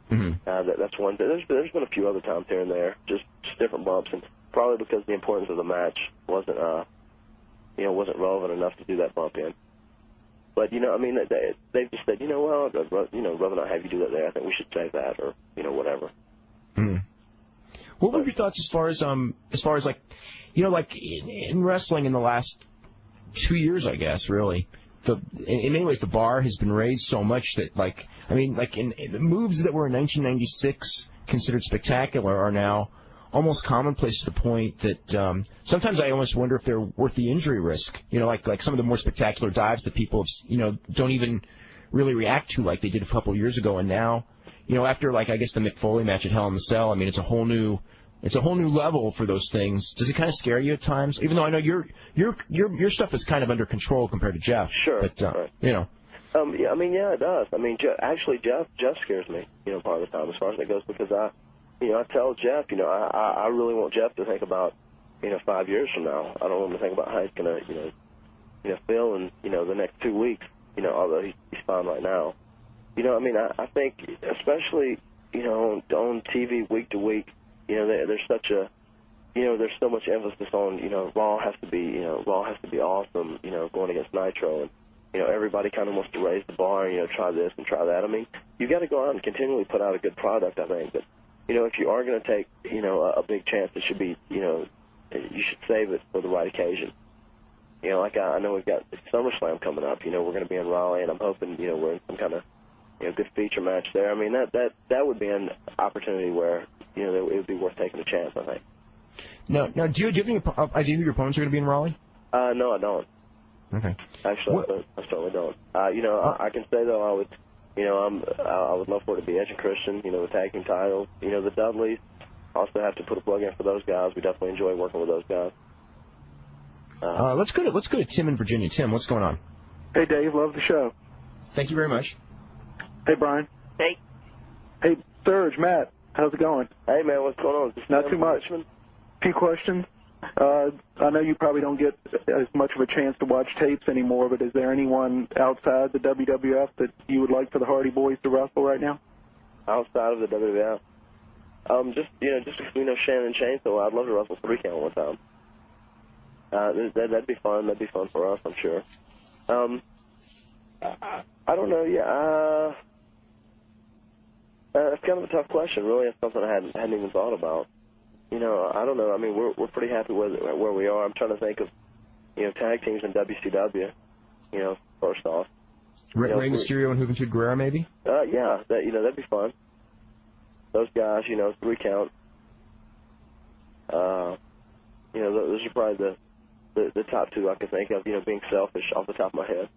That's one. There's been a few other times here and there, just different bumps, and probably because the importance of the match wasn't wasn't relevant enough to do that bump in. But I mean, they've just said, well, rather not have you do that there. I think we should save that, or whatever. What were your thoughts as far as like, in wrestling in the last 2 years, I guess, really, in many ways the bar has been raised so much that, in the moves that were in 1996 considered spectacular are now almost commonplace to the point that sometimes I almost wonder if they're worth the injury risk. Like some of the more spectacular dives that people don't even really react to like they did a couple of years ago, and now, after I guess the Mick Foley match at Hell in the Cell, I mean it's a whole new level for those things. Does it kind of scare you at times? Even though I know your stuff is kind of under control compared to Jeff. Sure. But right. Yeah, it does. I mean, actually, Jeff scares me, part of the time as far as that goes, because I tell Jeff, I really want Jeff to think about, 5 years from now. I don't want him to think about how he's gonna, feel in, the next 2 weeks. Although he's fine right now. I think especially, on TV week to week, there's such a, there's so much emphasis on, Raw has to be awesome, going against Nitro, and everybody kind of wants to raise the bar and try this and try that. I mean, you got to go out and continually put out a good product, I think, but if you are going to take a big chance, it should be you should save it for the right occasion. I know we've got SummerSlam coming up. We're going to be in Raleigh, and I'm hoping we're in some kind of good feature match there. I mean, that would be an opportunity where it would be worth taking a chance, I think. Now, do you have any idea who your opponents are going to be in Raleigh? No, I don't. Okay. Actually, I certainly don't. I can say though, I would love for it to be Edge and Christian. The tag team titles. The Dudleys. Also have to put a plug in for those guys. We definitely enjoy working with those guys. Let's go to Tim in Virginia. Tim, what's going on? Hey, Dave. Love the show. Thank you very much. Hey, Brian. Hey. Hey, Serge, Matt. How's it going? Hey, man. What's going on? Not too much. Few questions. I know you probably don't get as much of a chance to watch tapes anymore, but is there anyone outside the WWF that you would like for the Hardy Boys to wrestle right now? Outside of the WWF? Just because Shannon Shane, so I'd love to wrestle 3 count one time. That'd be fun. That'd be fun for us, I'm sure. I don't know. Yeah, it's kind of a tough question. Really, it's something I hadn't even thought about. I don't know. I mean, we're pretty happy with where we are. I'm trying to think of tag teams in WCW. First off, Rey Mysterio and Juventud Guerrera, maybe. Yeah, that'd be fun. Those guys, 3 count. Those are probably the top 2 I can think of. Being selfish off the top of my head.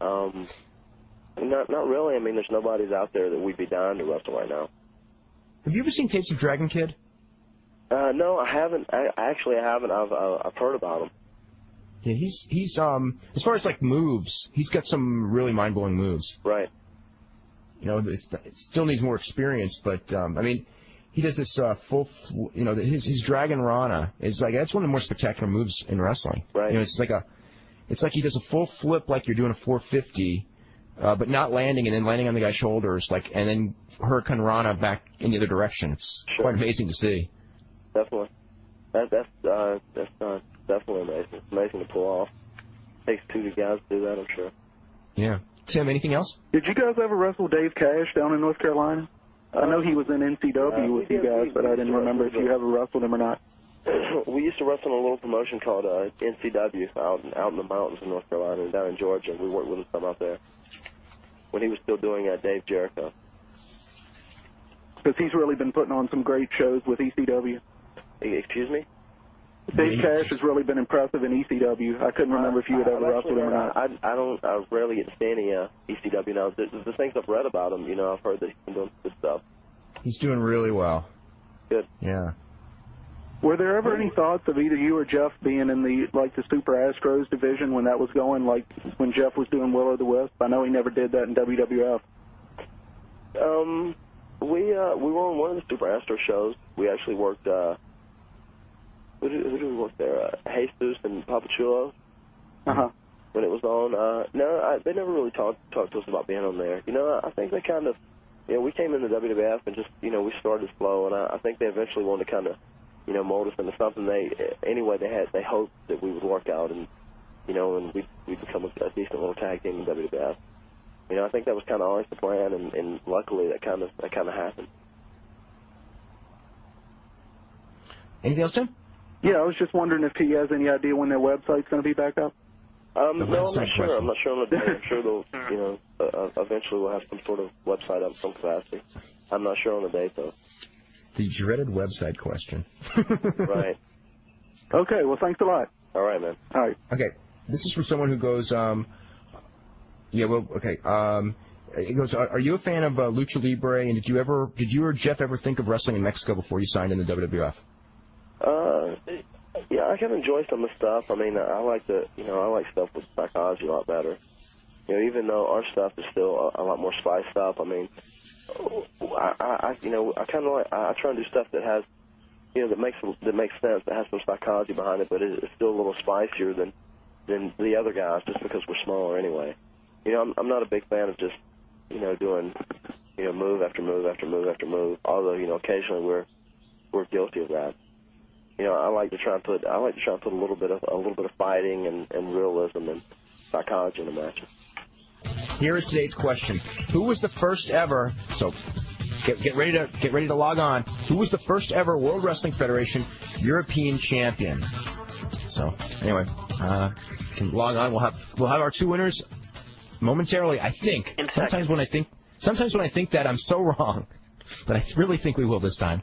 Not really. I mean, there's nobody's out there that we'd be dying to wrestle right now. Have you ever seen tapes of Dragon Kid? No, I haven't. I haven't. I've heard about him. Yeah, he's as far as like moves, he's got some really mind-blowing moves. Right. It still needs more experience, but I mean, he does this his Dragon Rana is like that's one of the more spectacular moves in wrestling. Right. It's like he does a full flip like you're doing a 450, but not landing and then landing on the guy's shoulders, and then Hurricane Rana back in the other direction. It's quite amazing to see. Definitely. That's definitely amazing. It's amazing to pull off. Takes 2 guys to do that, I'm sure. Yeah. Tim, anything else? Did you guys ever wrestle Dave Cash down in North Carolina? I know he was in NCW with you guys, but I didn't remember if you ever wrestled him or not. We used to wrestle in a little promotion called NCW out in the mountains in North Carolina and down in Georgia. We worked with him some out there when he was still doing Dave Jericho. Because he's really been putting on some great shows with ECW. Excuse me? Dave Cash has really been impressive in ECW. I couldn't remember if you had ever wrestled him or not. I rarely get to see any ECW now. The things I've read about him, I've heard that he's been doing good stuff. He's doing really well. Good. Yeah. Were there ever any thoughts of either you or Jeff being in the Super Astros division when that was going, like when Jeff was doing Will o' the Wisp? I know he never did that in WWF. We were on one of the Super Astro shows. We actually worked. Who did we work there? Jesus and Papachulo. When it was on. No, they never really talked to us about being on there. I think they kind of we came in the WWF and just, we started slow, and I think they eventually wanted to kind of, mold us into something. They hoped that we would work out and, and we'd become a decent little tag team in WWF. I think that was kind of always the plan, and luckily that kind of happened. Anything else, Tim? Yeah, I was just wondering if he has any idea when their website's going to be back up. No, I'm not sure. I'm not sure on the day. I'm sure they'll, eventually we'll have some sort of website up, some capacity. I'm not sure on the date, though. The dreaded website question. Right. Okay, well, thanks a lot. All right, man. All right. Okay, this is from someone who goes, it goes, are you a fan of Lucha Libre, and did you or Jeff ever think of wrestling in Mexico before you signed in the WWF? Yeah, I can enjoy some of the stuff. I mean, I like stuff with psychology a lot better. Even though our stuff is still a lot more spiced up. I mean, I try and do stuff that has, that makes sense, that has some psychology behind it, but it's still a little spicier than the other guys, just because we're smaller anyway. I'm not a big fan of just, doing, move after move after move after move. Although, occasionally we're guilty of that. I like to try and put a little bit of fighting and realism and psychology in the matches. Here is today's question: who was the first ever? So, get ready to log on. Who was the first ever World Wrestling Federation European champion? So, anyway, you can log on. We'll have our two winners momentarily. I think. Sometimes when I think that, I'm so wrong, but I really think we will this time.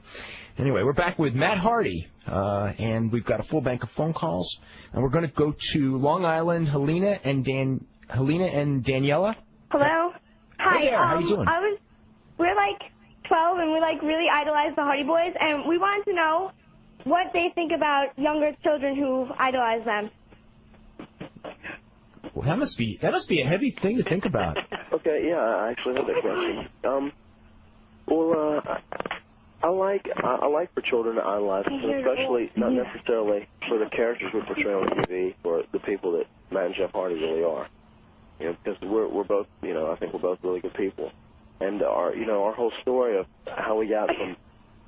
Anyway, we're back with Matt Hardy, and we've got a full bank of phone calls, and we're going to go to Long Island. Helena and Daniela. Hello. Hi. Hey there. How you doing? We're like 12, and we really idolize the Hardy Boys, and we wanted to know what they think about younger children who idolize them. Well, that must be a heavy thing to think about. Okay. Yeah, I actually have that question. I like for children to idolize, especially not necessarily for the characters we portray on TV, for the people that Matt and Jeff Hardy really are. Because we're both, I think we're both really good people, and our whole story of how we got from,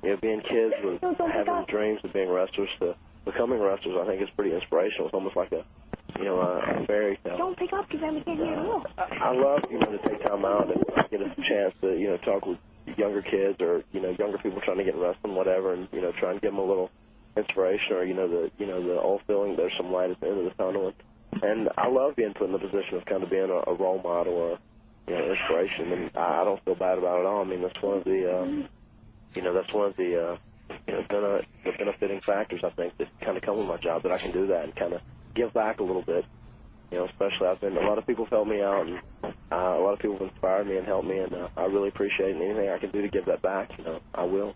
being kids with having dreams of being wrestlers to becoming wrestlers, I think is pretty inspirational. It's almost like a fairy tale. Don't pick up because then we can't hear you. I love, to take time out and get a chance to, talk with younger kids or, younger people trying to get in wrestling, whatever, and, try and give them a little inspiration or, the old feeling there's some light at the end of the tunnel. And I love being put in the position of kind of being a role model or, inspiration, and I don't feel bad about it at all. I mean, that's one of the, the benefiting factors, I think, that kind of come with my job, that I can do that and kind of give back a little bit. Especially a lot of people have helped me out, and a lot of people have inspired me and helped me, and I really appreciate it. And anything I can do to give that back, I will.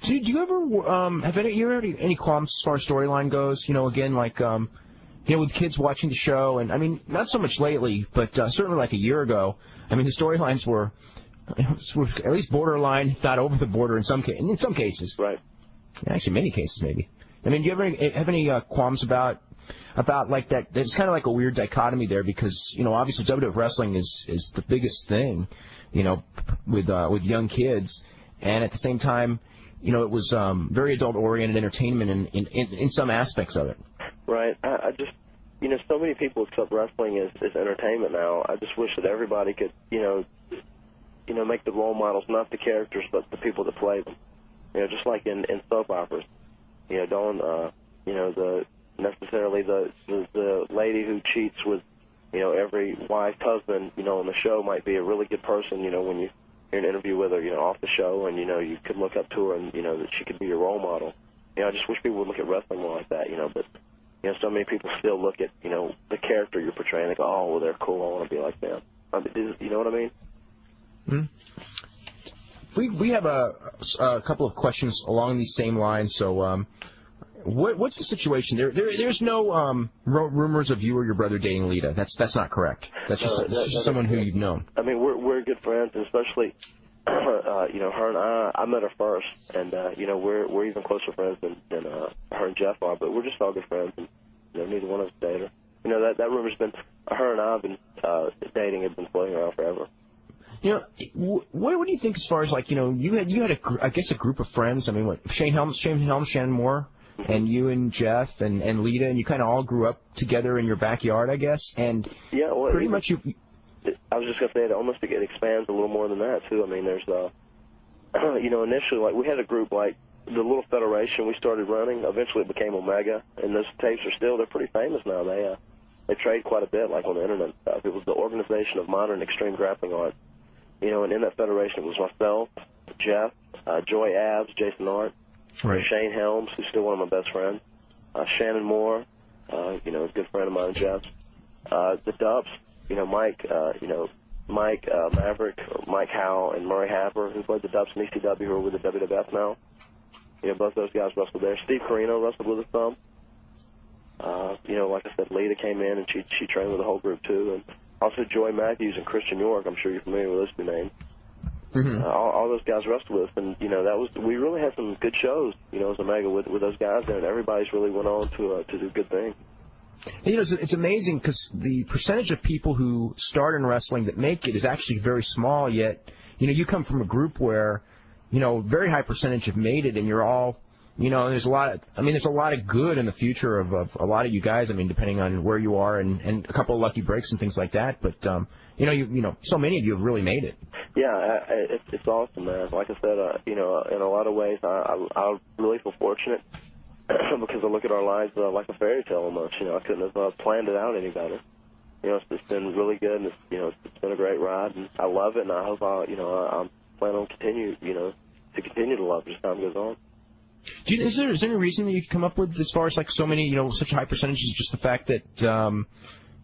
Do you ever have any qualms as far as storyline goes? Again, like with kids watching the show, and I mean, not so much lately, but certainly like a year ago. I mean, the storylines were at least borderline, if not over the border in some cases. Right. Actually, many cases maybe. I mean, do you ever have any qualms about like that? There's kind of like a weird dichotomy there because, obviously WWF wrestling is the biggest thing, with young kids. And at the same time, it was very adult-oriented entertainment in some aspects of it. Right. I just, so many people accept wrestling as entertainment now. I just wish that everybody could, make the role models not the characters but the people that play them. Just like in soap operas. Don't, necessarily the lady who cheats with, every wife's husband, on the show might be a really good person, when you hear an interview with her, off the show, and, you could look up to her and, that she could be your role model. I just wish people would look at wrestling more like that, but, so many people still look at, the character you're portraying and go, oh, well, they're cool, I want to be like them. You know what I mean? Mm-hmm. We have a couple of questions along these same lines, so what's the situation? There's no rumors of you or your brother dating Lita. That's not correct. That's just someone who you've known. I mean, we're good friends, and especially her and I met her first, and we're even closer friends than her and Jeff are. But we're just all good friends, and neither one of us dated her. That rumor's been, her and I have been dating, have been floating around forever. What do you think as far as like you had I guess a group of friends. I mean, what Shane Helms, Shannon Moore, and you and Jeff and Lita, and you kind of all grew up together in your backyard, I guess. And pretty much you. I was just gonna say it expands a little more than that too. I mean, there's initially like we had a group like the little federation we started running. Eventually it became Omega, and those tapes they're pretty famous now. They trade quite a bit, like on the internet and stuff. It was the Organization of Modern Extreme Grappling Art. And in that federation it was myself, Jeff, Joy Abs, Jason Art, Shane Helms, who's still one of my best friends, Shannon Moore, a good friend of mine, Jeff, the Dubs, Mike, Mike Maverick, Mike Howell, and Murray Happer, who played the Dubs in ECW, who are with the WWF now. Both those guys wrestled there. Steve Carino wrestled with us some. Like I said, Lita came in and she trained with the whole group too, and also Joy Matthews and Christian York. I'm sure you're familiar with those two names. Mm-hmm. All those guys wrestled with us, and we really had some good shows. As Omega with those guys there, and everybody's really went on to do good things. It's amazing because the percentage of people who start in wrestling that make it is actually very small. Yet, you come from a group where, very high percentage have made it, and you're all. There's a lot of good in the future of a lot of you guys. I mean, depending on where you are and a couple of lucky breaks and things like that. But, so many of you have really made it. Yeah, it's awesome, man. Like I said, in a lot of ways, I really feel fortunate because I look at our lives like a fairy tale almost. I couldn't have planned it out any better. It's been really good, and it's been a great ride, and I love it, and I hope I'm planning on continue to love it as time goes on. Is there any reason that you could come up with as far as like so many, such a high percentage? Is just the fact that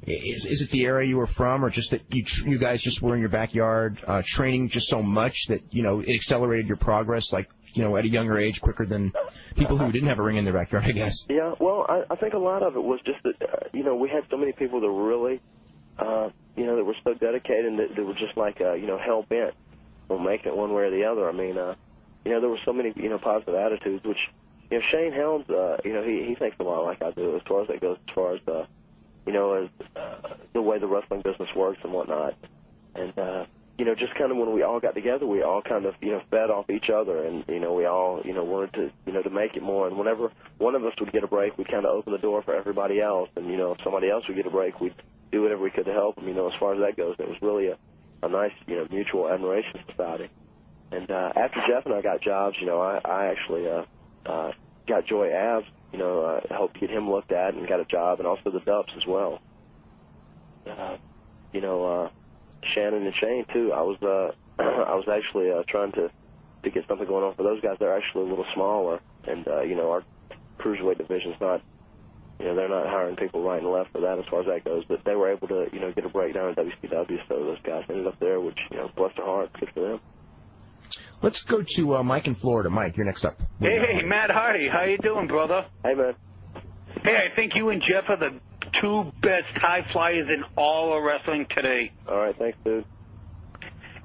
is it the area you were from, or just that you guys just were in your backyard training just so much that it accelerated your progress, like at a younger age, quicker than people who didn't have a ring in their backyard, I guess? Yeah, well, I think a lot of it was just that we had so many people that were really that were so dedicated and that were just like hell bent on making it one way or the other. I mean. There were so many, positive attitudes, which, Shane Helms, he thinks a lot like I do as far as that goes, as far as, the way the wrestling business works and whatnot. And, just kind of when we all got together, we all kind of, fed off each other, and, we all, wanted to, to make it more. And whenever one of us would get a break, we'd kind of open the door for everybody else. And, if somebody else would get a break, we'd do whatever we could to help them, as far as that goes. It was really a nice, mutual admiration society. And after Jeff and I got jobs, I actually got Joy Abs, helped get him looked at and got a job, and also the Dubs as well. Shannon and Shane too. I was actually trying to get something going on for those guys. They're actually a little smaller, and our cruiserweight division's not, they're not hiring people right and left for that as far as that goes. But they were able to, get a breakdown in WCW, so those guys ended up there, which bless their hearts, good for them. Let's go to Mike in Florida. Mike, you're next up. Hey, Matt Hardy. How you doing, brother? Hey, man. Hey, I think you and Jeff are the two best high flyers in all of wrestling today. All right, thanks, dude.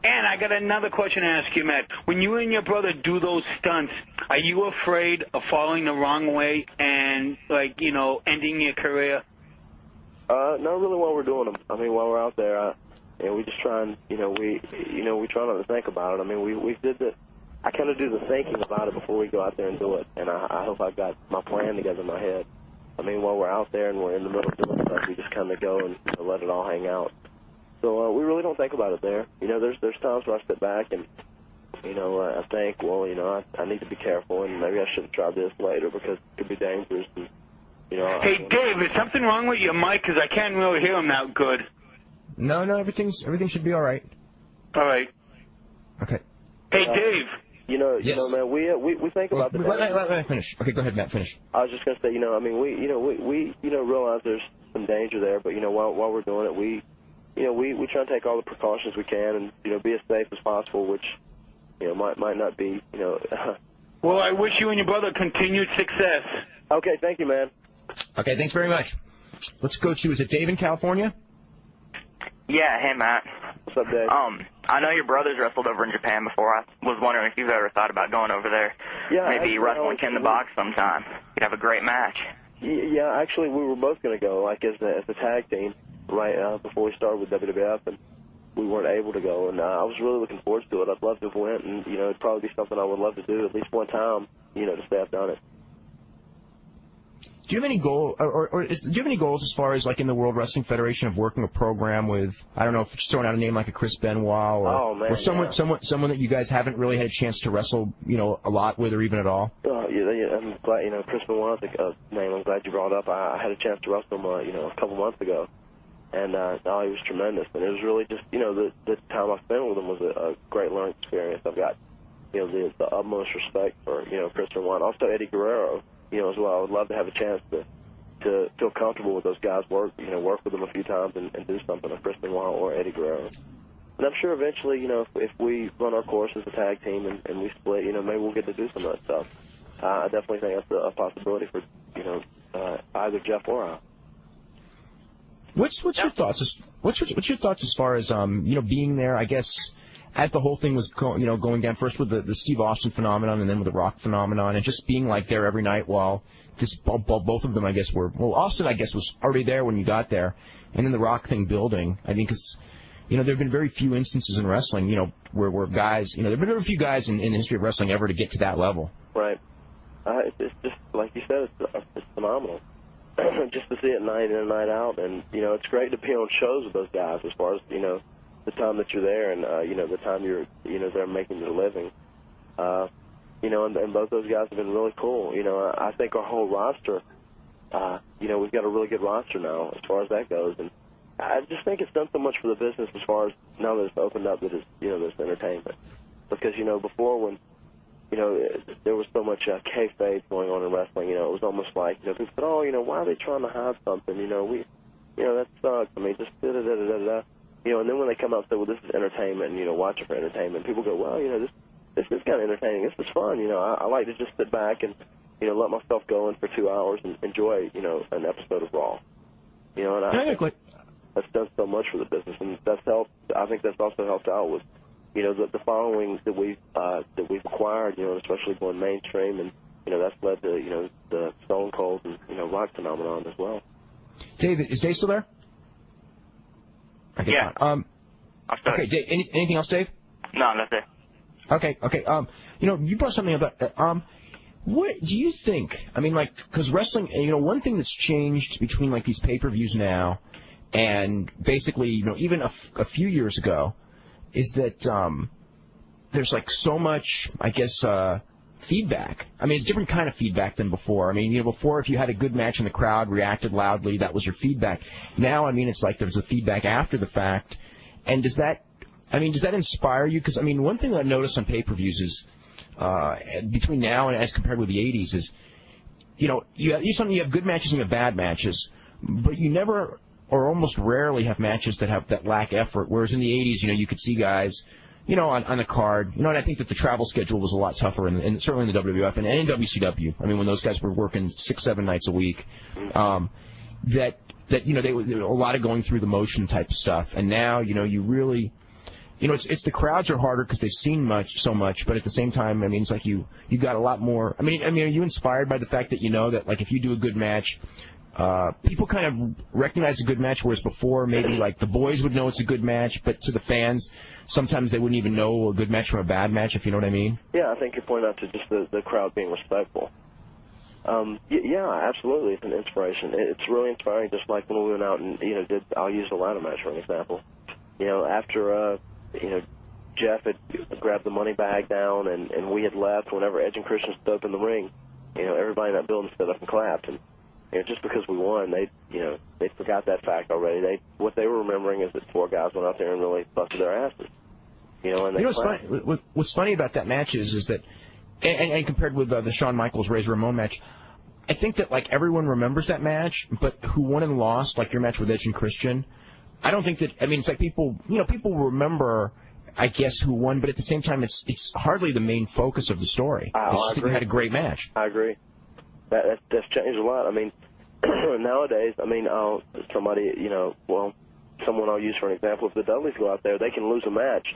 And I got another question to ask you, Matt. When you and your brother do those stunts, are you afraid of falling the wrong way and, ending your career? Not really while we're doing them. I mean, while we're out there, we just try and, we try not to think about it. I mean, I kind of do the thinking about it before we go out there and do it, and I hope I've got my plan together in my head. I mean, while we're out there and we're in the middle of doing stuff, we just kind of go and let it all hang out. So we really don't think about it there. There's times where I sit back and, I think, well, I need to be careful, and maybe I shouldn't try this later because it could be dangerous. And, hey, Dave, is something wrong with your mic? Because I can't really hear him that good. No, everything should be all right. All right. Okay. Hey, Dave. Yes. Man, we think about the. Let me finish. Okay, go ahead, Matt. Finish. I was just gonna say, we realize there's some danger there, but while we're doing it, we try to take all the precautions we can and be as safe as possible, which might not be Well, I wish you and your brother continued success. Okay, thank you, man. Okay, thanks very much. Let's go to, is it Dave in California? Yeah, hey, Matt. What's up, Dave? I know your brother's wrestled over in Japan before. I was wondering if you've ever thought about going over there. Yeah, maybe wrestling Ken the Box sometime. You'd have a great match. Yeah, actually, we were both going to go, like, as a tag team, right before we started with WWF. And, we weren't able to go, and I was really looking forward to it. I'd love to have went, and it'd probably be something I would love to do at least one time, to say I've done it. Do you have any do you have any goals as far as like in the World Wrestling Federation of working a program with, I don't know, if just throwing out a name like a Chris Benoit or someone that you guys haven't really had a chance to wrestle, a lot with or even at all? I'm glad, Chris Benoit, the name I'm glad you brought up. I had a chance to wrestle him, a couple months ago, and he was tremendous. And it was really just, the time I spent with him was a great learning experience. I've got, the utmost respect for, Chris Benoit. Also Eddie Guerrero, as well. I would love to have a chance to feel comfortable with those guys, work with them a few times and do something with Chris Benoit or Eddie Guerrero. And I'm sure eventually, if we run our course as a tag team and we split, maybe we'll get to do some of that stuff. I definitely think that's a possibility for, either Jeff or I. What's your thoughts? What's your thoughts as far as being there? I guess as the whole thing was going down, first with the Steve Austin phenomenon and then with the Rock phenomenon, and just being like there every night while both of them, I guess, Austin, I guess, was already there when you got there, and then the Rock thing building. I mean, because there have been very few instances in wrestling, where guys, there have been very few guys in the history of wrestling ever to get to that level. Right. It's just like you said, it's phenomenal. Just to see it night in and night out, and it's great to be on shows with those guys as far as the time that you're there and the time you're there making your living. And both those guys have been really cool. I think our whole roster, we've got a really good roster now as far as that goes, and I just think it's done so much for the business as far as now that it's opened up that it's there's entertainment. Because before when there was so much kayfabe going on in wrestling. It was almost like people said, "Oh, why are they trying to hide something? That sucks. I mean, just da da da da da." And then when they come out and say, "Well, this is entertainment," and watch it for entertainment, people go, "Well, this is kind of entertaining. This is fun. I like to just sit back and let myself go in for 2 hours and enjoy an episode of Raw." And I think that's done so much for the business, and that's helped. I think that's also helped out with the following that we've acquired, especially going mainstream, and that's led to the Stone Cold and Rock phenomenon as well. David, is Dave still there? I guess yeah. Not. Okay, Dave, anything else, Dave? No, that's it. Okay. You brought something up. What do you think? I mean, because wrestling, one thing that's changed between these pay-per-views now and basically, even a few years ago, is that there's so much, I guess, feedback. I mean, it's a different kind of feedback than before. I mean, before if you had a good match and the crowd reacted loudly, that was your feedback. Now, I mean, it's there's a feedback after the fact. And does that inspire you? Because, I mean, one thing that I've noticed on pay-per-views is, between now and as compared with the 80s is, you have good matches and you have bad matches, but you never or almost rarely have matches that lack effort. Whereas in the 80s, you could see guys, on a card, and I think that the travel schedule was a lot tougher, and certainly in the WWF and in WCW. I mean, when those guys were working 6-7 nights a week, that they were a lot of going through the motion type stuff. And now, you really, it's the crowds are harder because they've seen so much, but at the same time, I mean, it's you got a lot more. I mean, are you inspired by the fact that that if you do a good match, people kind of recognize a good match, whereas before maybe the boys would know it's a good match, but to the fans, sometimes they wouldn't even know a good match from a bad match, if you know what I mean? Yeah, I think you point out to just the crowd being respectful. Yeah, absolutely, it's an inspiration. It's really inspiring, just like when we went out and I'll use the ladder match for an example. After Jeff had grabbed the money bag down and we had left, whenever Edge and Christian stood up in the ring, everybody in that building stood up and clapped. And just because we won, they forgot that fact already. What they were remembering is that 4 guys went out there and really busted their asses. What's funny about that match is that, and compared with the Shawn Michaels Razor Ramon match, I think that everyone remembers that match, but who won and lost, your match with Edge and Christian, I don't think that. I mean, it's people remember, I guess, who won, but at the same time, it's hardly the main focus of the story. It's just that you had a great match. I agree. That's changed a lot. I mean, nowadays, somebody, someone I'll use for an example, if the Dudleys go out there, they can lose a match,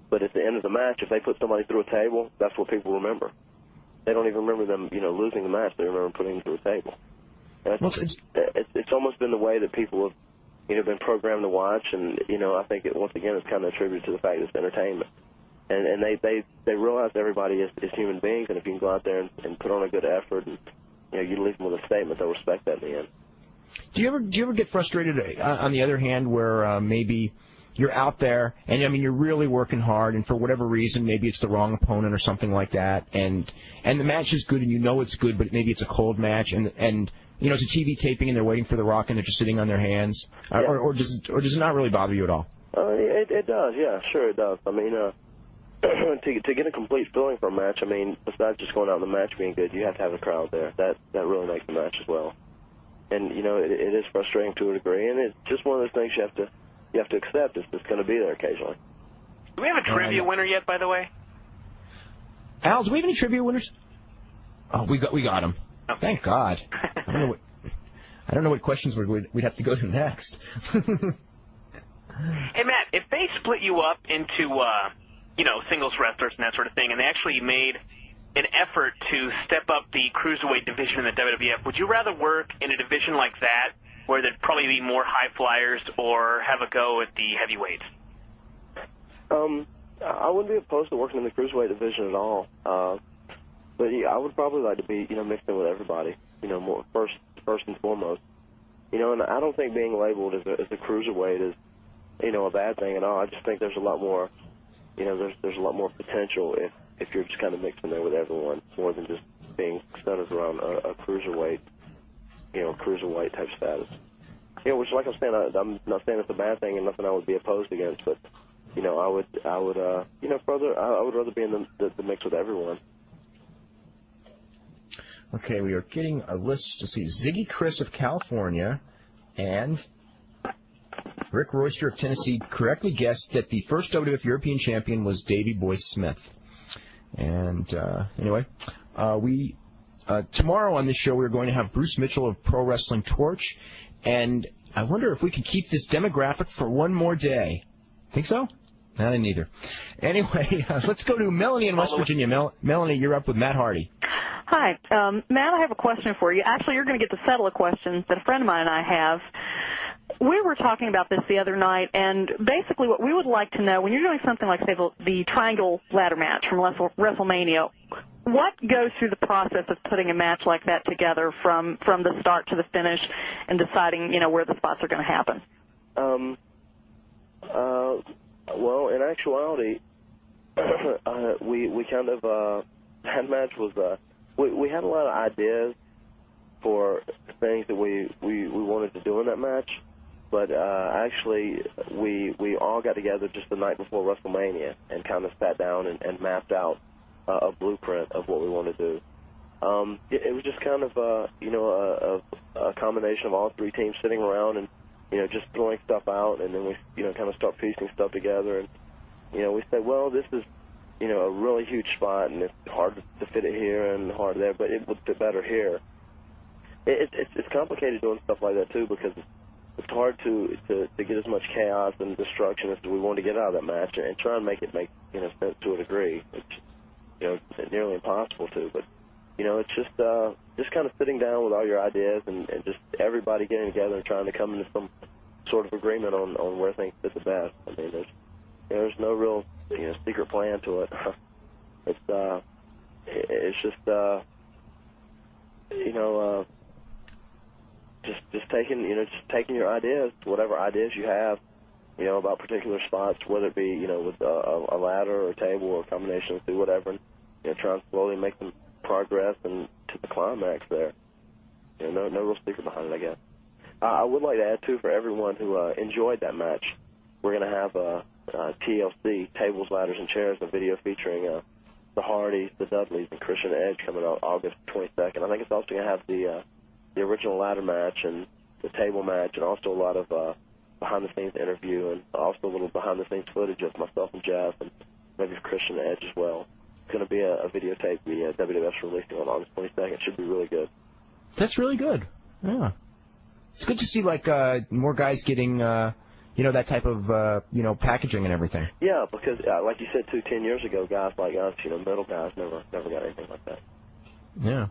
but at the end of the match, if they put somebody through a table, that's what people remember. They don't even remember them, losing the match. They remember putting them through a table. And it's almost been the way that people have, been programmed to watch, and I think once again it's kind of attributed to the fact it's entertainment, and they realize everybody is human beings, and if you can go out there and put on a good effort, and you leave them with a statement, they'll respect that in the end. Do you ever get frustrated on the other hand where maybe you're out there and you're really working hard, and for whatever reason maybe it's the wrong opponent or something like that, and the match is good and it's good, but maybe it's a cold match, and it's a TV taping and they're waiting for The Rock and they're just sitting on their hands, or does it not really bother you at all? It does, yeah, sure it does. I mean, to get a complete feeling for a match, besides just going out in the match being good, you have to have a crowd there. That really makes the match as well. And it is frustrating to a degree, and it's just one of those things you have to accept. It's going to be there occasionally. Do we have a trivia winner yet, by the way? Al, do we have any trivia winners? Oh, we got him. Okay. Thank God. I don't know what questions we'd have to go to next. Hey, Matt, if they split you up into singles wrestlers and that sort of thing, and they actually made an effort to step up the cruiserweight division in the WWF, would you rather work in a division like that, where there'd probably be more high flyers, or have a go at the heavyweights? I wouldn't be opposed to working in the cruiserweight division at all. But yeah, I would probably like to be, mixed in with everybody, more first and foremost. And I don't think being labeled as a cruiserweight is, a bad thing at all. I just think there's a lot more, there's a lot more potential if you're just kind of mixed in there with everyone, more than just being centered around a cruiserweight, cruiserweight type status. Which, like I'm saying, I'm not saying it's a bad thing and nothing I would be opposed against, but I would rather be in the mix with everyone. Okay, we are getting a list to see. Ziggy Chris of California and Rick Royster of Tennessee correctly guessed that the first WWF European champion was Davey Boy Smith. And anyway, tomorrow on this show we're going to have Bruce Mitchell of Pro Wrestling Torch, and I wonder if we can keep this demographic for one more day. Think so? I didn't either. Anyway, let's go to Melanie in West Virginia. Melanie, you're up with Matt Hardy. Hi. Matt, I have a question for you. Actually, you're going to get to settle a question that a friend of mine and I have. We were talking about this the other night, and basically what we would like to know, when you're doing something like, say, the Triangle Ladder match from WrestleMania, what goes through the process of putting a match like that together from the start to the finish and deciding, where the spots are going to happen? Well, in actuality, we kind of, that match was, we had a lot of ideas for things that we wanted to do in that match, but actually we all got together just the night before WrestleMania and kind of sat down and mapped out a blueprint of what we want to do. It was just kind of a combination of all three teams sitting around and just throwing stuff out, and then we kind of start piecing stuff together, and we said, well, this is a really huge spot, and it's hard to fit it here and hard there, but it would fit better here. It's complicated doing stuff like that too, because it's hard to get as much chaos and destruction as we want to get out of that match, and try and make it make sense to a degree. It's nearly impossible to, but it's just kind of sitting down with all your ideas and just everybody getting together and trying to come into some sort of agreement on where things fit the best. I mean, there's no real secret plan to it. It's just just taking your ideas, whatever ideas you have, about particular spots, whether it be with a ladder or a table or a combination of two, whatever, and trying to slowly make them progress and to the climax there. No real secret behind it, I guess. I would like to add too, for everyone who enjoyed that match, we're going to have a TLC, Tables, Ladders, and Chairs, a video featuring the Hardys, the Dudleys, and Christian Edge coming out August 22nd. I think it's also going to have the original ladder match and the table match, and also a lot of behind-the-scenes interview, and also a little behind-the-scenes footage of myself and Jeff, and maybe Christian Edge as well. It's going to be a videotape the WWF's releasing on August 22nd. It should be really good. That's really good. Yeah. It's good to see, more guys getting, that type of, packaging and everything. Yeah, because, like you said, 10 years ago, guys like us, middle guys never got anything like that. Yeah.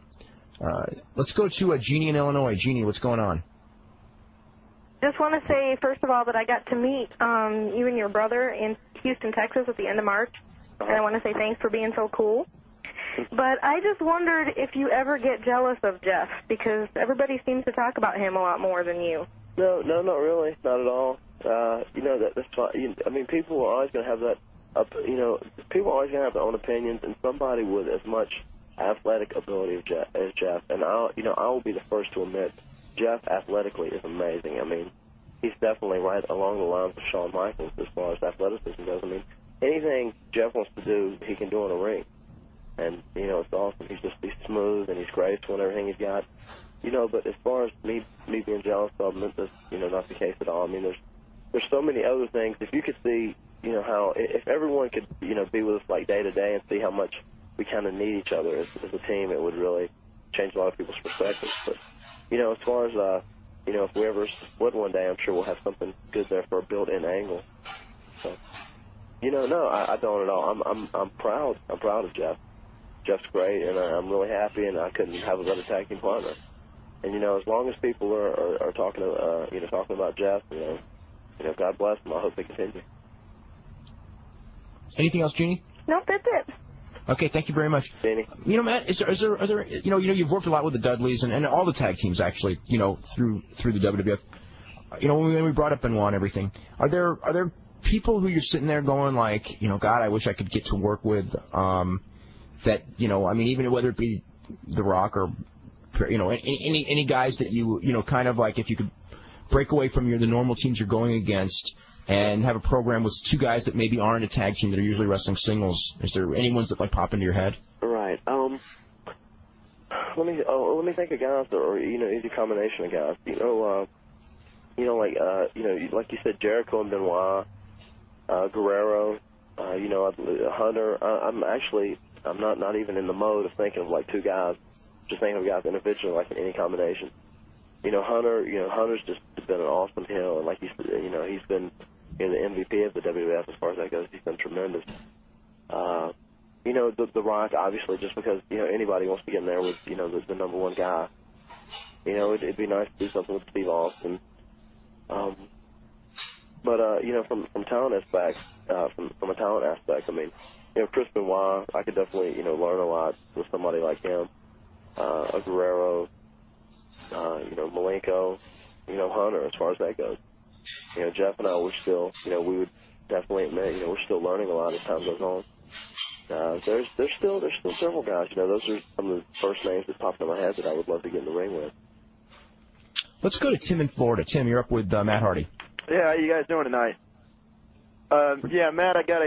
Let's go to Jeannie in Illinois. Jeannie, what's going on? Just want to say, first of all, that I got to meet you and your brother in Houston, Texas at the end of March. And I want to say thanks for being so cool. But I just wondered if you ever get jealous of Jeff, because everybody seems to talk about him a lot more than you. No, not really. Not at all. That's fine. I mean, people are always going to have that, people are always going to have their own opinions, and somebody with as much athletic ability as Jeff, and I will be the first to admit, Jeff athletically is amazing. I mean, he's definitely right along the lines of Shawn Michaels as far as athleticism goes. I mean, anything Jeff wants to do, he can do in a ring. And, it's awesome. He's smooth and he's graceful and everything he's got. But as far as me being jealous of him, that's, not the case at all. I mean, there's so many other things. If you could see, how, if everyone could, be with us like day to day and see how much we kind of need each other as a team, it would really change a lot of people's perspectives. But, as far as, if we ever split one day, I'm sure we'll have something good there for a built-in angle. So, no, I don't at all. I'm proud. I'm proud of Jeff. Jeff's great, and I'm really happy, and I couldn't have a better tag team partner. And as long as people are talking, talking about Jeff, God bless them. I hope they continue. Anything else, Jeannie? Nope, that's it. Okay, thank you very much. Jeannie. Matt, are there you've worked a lot with the Dudleys and all the tag teams actually, through the WWF. When we brought up Benoit and everything, are there people who you're sitting there going like, God, I wish I could get to work with, that, I mean, even whether it be The Rock or, any guys that you, kind of like if you could break away from the normal teams you're going against and have a program with two guys that maybe aren't a tag team that are usually wrestling singles. Is there any ones that like pop into your head? Right. Let me think of guys or easy combination of guys. Like you said, Jericho and Benoit, Guerrero, Hunter. I'm not even in the mode of thinking of like two guys. Just thinking of guys individually, like in any combination. Hunter's just been an awesome heel, and like you said, he's been the MVP of the WWF as far as that goes. He's been tremendous. The Rock, obviously, just because anybody wants to get in there with the number one guy. It'd be nice to do something with Steve Austin. From talent aspect, from a talent aspect, I mean, Chris Benoit, I could definitely learn a lot with somebody like him. A Guerrero, Malenko, Hunter, as far as that goes. Jeff and I, we're still, we would definitely admit, we're still learning a lot as time goes on. There's still several guys, those are some of the first names that popped in my head that I would love to get in the ring with. Let's go to Tim in Florida. Tim, you're up with Matt Hardy. Yeah, how you guys doing tonight? Matt, I got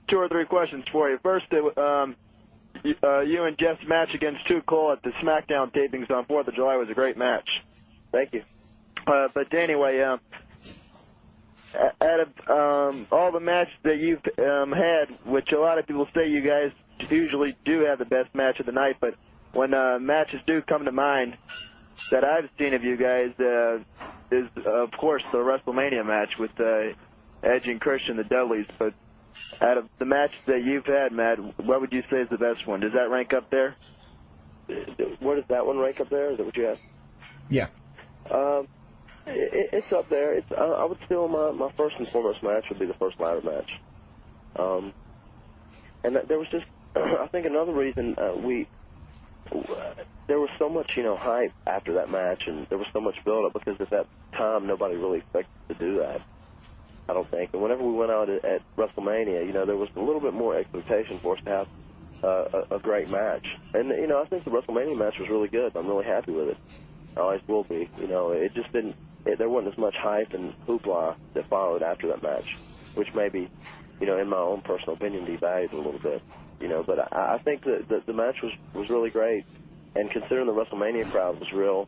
two or three questions for you. First, you and Jeff's match against Too Cool at the SmackDown tapings on 4th of July was a great match. Thank you. But anyway, out of all the matches that you've had, which a lot of people say you guys usually do have the best match of the night, but when matches do come to mind that I've seen of you guys is, of course, the WrestleMania match with Edge and Christian, the Dudleys. But out of the matches that you've had, Matt, what would you say is the best one? Does that rank up there? Where does that one rank up there? Is that what you asked? Yeah. It's up there. I would still, my first and foremost match would be the first ladder match. And there was just, I think another reason there was so much, hype after that match, and there was so much build-up because at that time nobody really expected to do that, I don't think. And whenever we went out at WrestleMania, there was a little bit more expectation for us to have a great match. And, I think the WrestleMania match was really good. I'm really happy with it. I always will be. It just didn't, there wasn't as much hype and hoopla that followed after that match, which maybe, in my own personal opinion, devalued a little bit. But I think that the match was really great. And considering the WrestleMania crowd was real,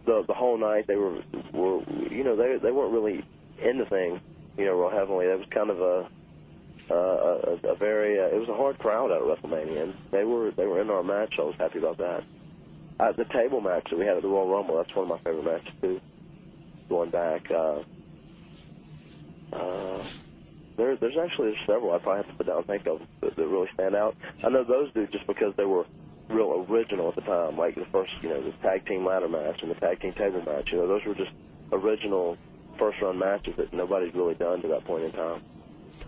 the whole night they were they weren't really into things, real heavily. It was kind of a very it was a hard crowd at WrestleMania, and they were in our match. So I was happy about that. The table match that we had at the Royal Rumble, that's one of my favorite matches too. Going back, there's several I probably have to put down and think of that really stand out. I know those do just because they were real original at the time, like the first, the tag team ladder match and the tag team table match. Those were just original first-run matches that nobody's really done to that point in time.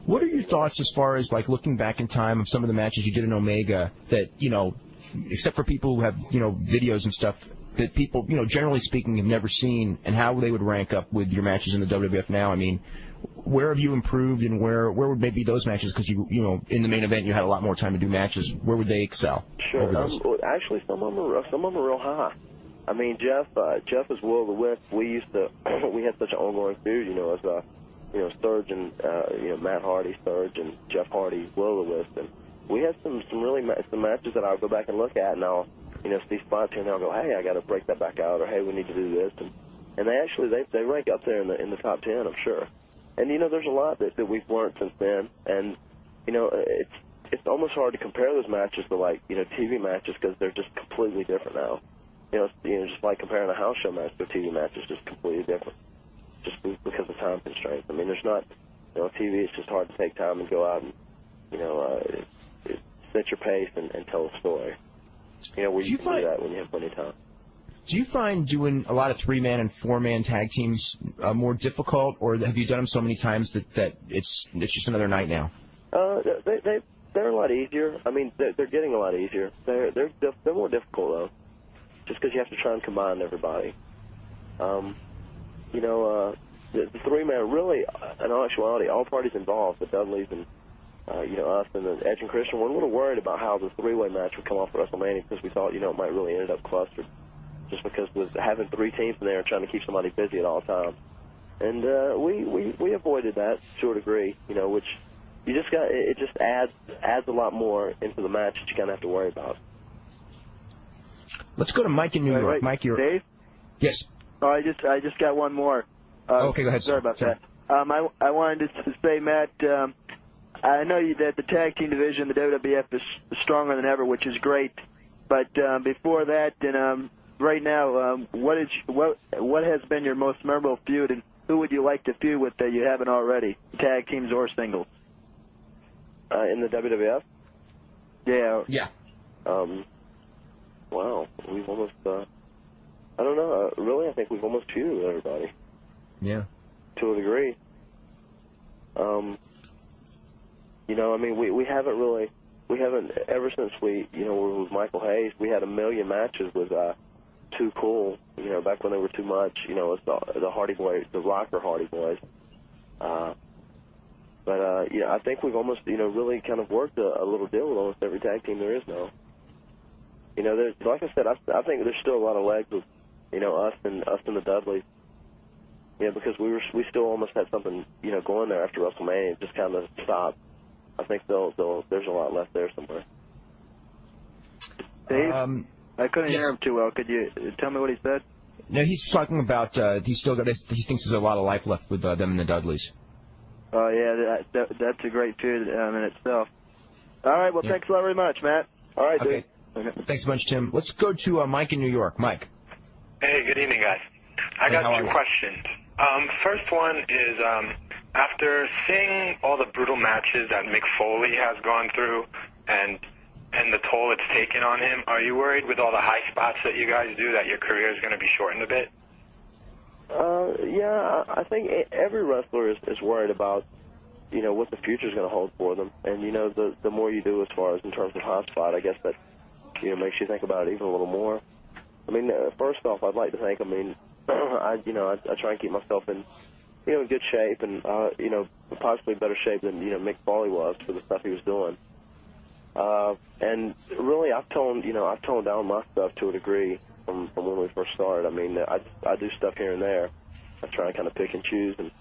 What are your thoughts as far as, like, looking back in time of some of the matches you did in Omega that, you know, except for people who have, you know, videos and stuff that people, you know, generally speaking have never seen, and how they would rank up with your matches in the WWF now? I mean, where have you improved, and where would maybe those matches, because you know, in the main event you had a lot more time to do matches, where would they excel? Sure. Actually, some of them are real high. I mean, Jeff is Will of the Wisp. We had such an ongoing feud, you know, as Surge and Matt Hardy, Surge, and Jeff Hardy, Will of the Wisp, and we had some matches that I'll go back and look at, and I'll see spots here, and I'll go, hey, I got to break that back out, or hey, we need to do this, and they rank up there in the top 10, I'm sure. And there's a lot that we've learned since then, and it's almost hard to compare those matches to TV matches, because they're just completely different now. Just like comparing a house show match to a TV match is just completely different, just because of time constraints. I mean, there's not, TV, it's just hard to take time and go out and, set your pace and tell a story. Where you can do that when you have plenty of time. Do you find doing a lot of 3-man and 4-man tag teams more difficult, or have you done them so many times that it's just another night now? They're a lot easier. I mean, they're getting a lot easier. They're more difficult though, just because you have to try and combine everybody. The 3-man really, in all actuality, all parties involved, the Dudleys and us and the Edge and Christian, were a little worried about how the 3-way match would come off at WrestleMania, because we thought, it might really end up clustered, just because with having 3 teams in there and trying to keep somebody busy at all times. And we avoided that to a degree, which you just got, it just adds a lot more into the match that you kind of have to worry about. Let's go to Mike in New York. Right. Mike, you're... Dave? Yes. Oh, I just got one more. Okay, go ahead. Sorry about that. I wanted to say, Matt, I know that the tag team division, the WWF, is stronger than ever, which is great. But before that, and right now, what has been your most memorable feud, and who would you like to feud with that you haven't already, tag teams or singles? In the WWF? Yeah. Yeah. Wow, we've almost. I don't know. Really, I think we've almost feuded with everybody. Yeah. To a degree. I mean, we haven't ever since we were with Michael Hayes, we had a million matches with Too Cool, back when they were too much, it's the Hardy Boys, the Rocker Hardy Boys. But I think we've almost, really kind of worked a little deal with almost every tag team there is now. There's, like I said, I think there's still a lot of legs with, us and the Dudleys. Because we still almost had something, going there after WrestleMania. It just kind of stopped. I think there's a lot left there somewhere. Dave, I couldn't hear him too well. Could you tell me what he said? No, he's talking about he thinks there's a lot of life left with them and the Dudleys. Oh yeah, that's a great feud in itself. All right, well, thanks a lot very much, Matt. All right, okay. Dave. Thanks a bunch, Tim. Let's go to Mike in New York. Mike. Hey, good evening, guys. I got 2 questions. First one is, after seeing all the brutal matches that Mick Foley has gone through and the toll it's taken on him, are you worried with all the high spots that you guys do that your career is going to be shortened a bit? Yeah, I think every wrestler is worried about, what the future's going to hold for them. And, the more you do as far as in terms of high spot, I guess that, makes you think about it even a little more. I mean, first off, I'd like to think, I try and keep myself in, in good shape and, possibly better shape than, Mick Foley was for the stuff he was doing. And really, I've toned down my stuff to a degree from when we first started. I mean, I do stuff here and there. I try and kind of pick and choose. And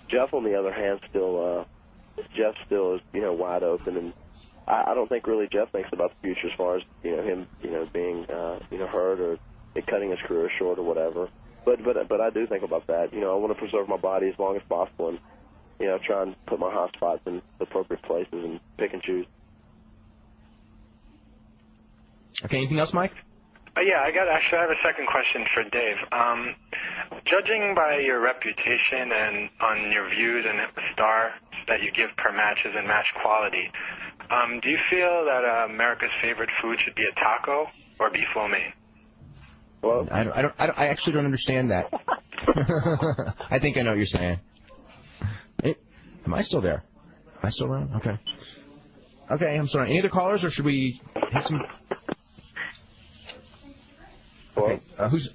Jeff, on the other hand, Jeff still is, wide open. And I don't think really Jeff thinks about the future as far as, him, being, hurt or it cutting his career short or whatever. But I do think about that. I want to preserve my body as long as possible and, try and put my hot spots in the appropriate places and pick and choose. Okay, anything else, Mike? Yeah, I have a second question for Dave. Judging by your reputation and on your views and the star that you give per matches and match quality, do you feel that America's favorite food should be a taco or beef lo mein? Well, I actually don't understand that. I think I know what you're saying. Am I still there? Am I still around? Okay. Okay, I'm sorry. Any other callers, or should we hit some... Okay.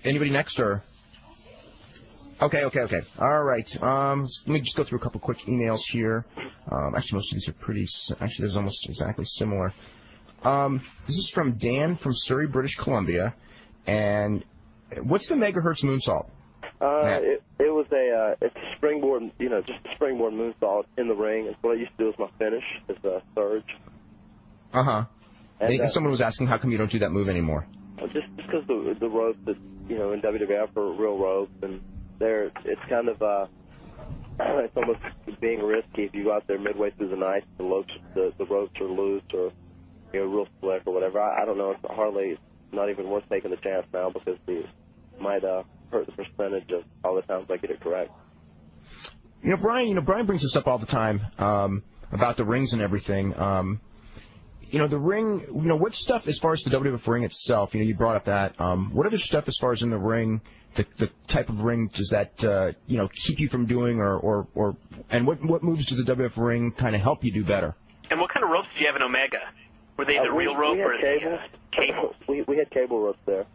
Anybody next, or... Okay. All right. Let me just go through a couple quick emails here. Actually, most of these are pretty... Actually, there's almost exactly similar. This is from Dan from Surrey, British Columbia. And what's the megahertz moonsault? It's a springboard, just a springboard moonsault in the ring. It's what I used to do as my finish, is a surge. Uh-huh. And someone was asking how come you don't do that move anymore. Just because the ropes that, in WWF are real ropes, and it's kind of, it's almost being risky if you go out there midway through the night, the ropes are loose or, real slick or whatever. I don't know. It's hardly, not even worth taking the chance now because it might hurt the percentage of all the times I get it correct. Brian brings this up all the time about the rings and everything. The ring, what stuff as far as the WWF ring itself, you brought up that. What other stuff as far as in the ring, the type of ring does that, keep you from doing and what moves do the WWF ring kind of help you do better? And what kind of ropes do you have in Omega? Were they the real rope or the cable? We had cable ropes there,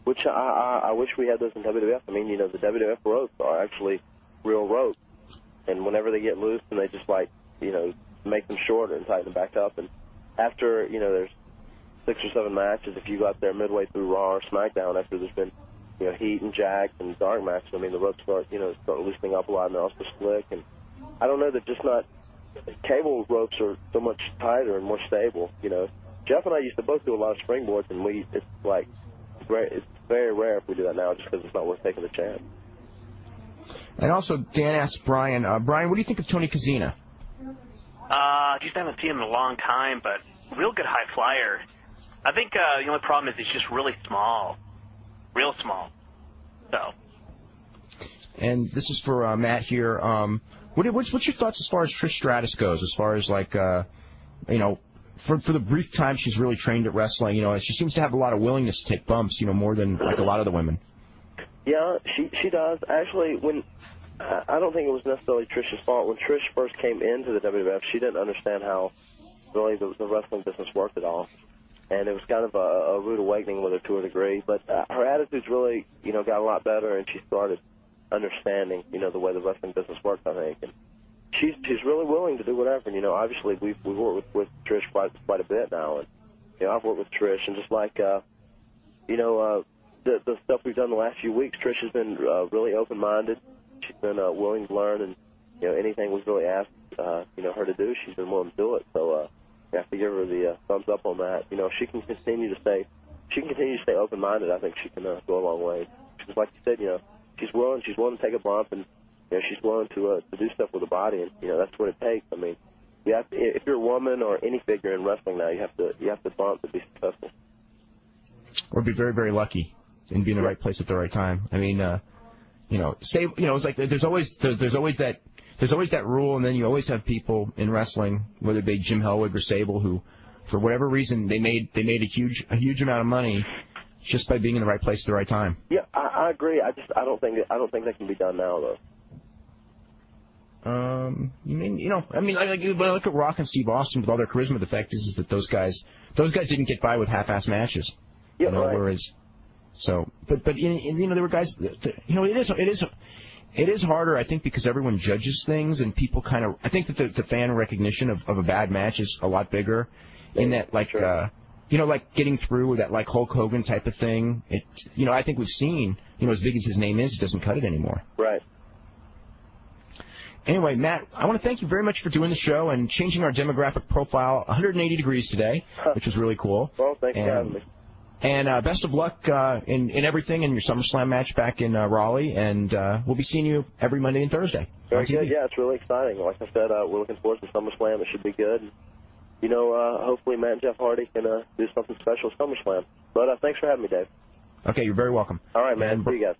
which I wish we had those in WWF. I mean, the WWF ropes are actually real ropes. And whenever they get loose, and they just make them shorter and tighten them back up. And after, there's 6 or 7 matches, if you go out there midway through Raw or SmackDown after there's been, heat and jack and dark matches, I mean, the ropes start loosening up a lot and they're also slick. And I don't know that cable ropes are so much tighter and more stable. Jeff and I used to both do a lot of springboards, and it's very rare if we do that now just because it's not worth taking the chance. And also, Dan asked Brian, what do you think of Tony Kozina? I haven't seen him in a long time, but real good high flyer. I think the only problem is he's just really small. Real small. So. And this is for Matt here. What's your thoughts as far as Trish Stratus goes, as far as, for the brief time she's really trained at wrestling, she seems to have a lot of willingness to take bumps, more than, a lot of the women. Yeah, she does. Actually, I don't think it was necessarily Trish's fault. When Trish first came into the WWF, she didn't understand how really the wrestling business worked at all. And it was kind of a rude awakening with her to a degree. But her attitude's really, got a lot better, and she started understanding, the way the wrestling business works, I think. And she's really willing to do whatever. And, obviously we've worked with Trish quite a bit now. And, I've worked with Trish, and just like, the stuff we've done the last few weeks, Trish has been really open-minded. She's been willing to learn, and anything we've really asked her to do, she's been willing to do it. So you have to give her the thumbs up on that. She can continue to stay open-minded. I think she can go a long way. Because like you said, she's willing to take a bump, and she's willing to do stuff with her body, and that's what it takes. I mean, if you're a woman or any figure in wrestling now, you have to bump to be successful. Or be very, very lucky and be in the right place at the right time. I mean, it's like there's always that rule, and then you always have people in wrestling, whether it be Jim Hellwig or Sable, who, for whatever reason, they made a huge amount of money just by being in the right place at the right time. Yeah, I agree. I don't think that can be done now, though. When I look at Rock and Steve Austin with all their charisma, the fact is that those guys didn't get by with half-ass matches. Yeah, right. Whereas, but there were guys. It is harder, I think, because everyone judges things, and people kind of. I think that the fan recognition of a bad match is a lot bigger, in that sure. Like getting through with that like Hulk Hogan type of thing. I think we've seen, as big as his name is, it doesn't cut it anymore. Right. Anyway, Matt, I want to thank you very much for doing the show and changing our demographic profile 180 degrees today, which was really cool. Well, thanks for having me. And best of luck in everything in your SummerSlam match back in Raleigh, and we'll be seeing you every Monday and Thursday. Very good. Yeah, it's really exciting. Like I said, we're looking forward to SummerSlam. It should be good. Hopefully Matt and Jeff Hardy can do something special at SummerSlam. But thanks for having me, Dave. Okay, you're very welcome. All right, man. See you guys.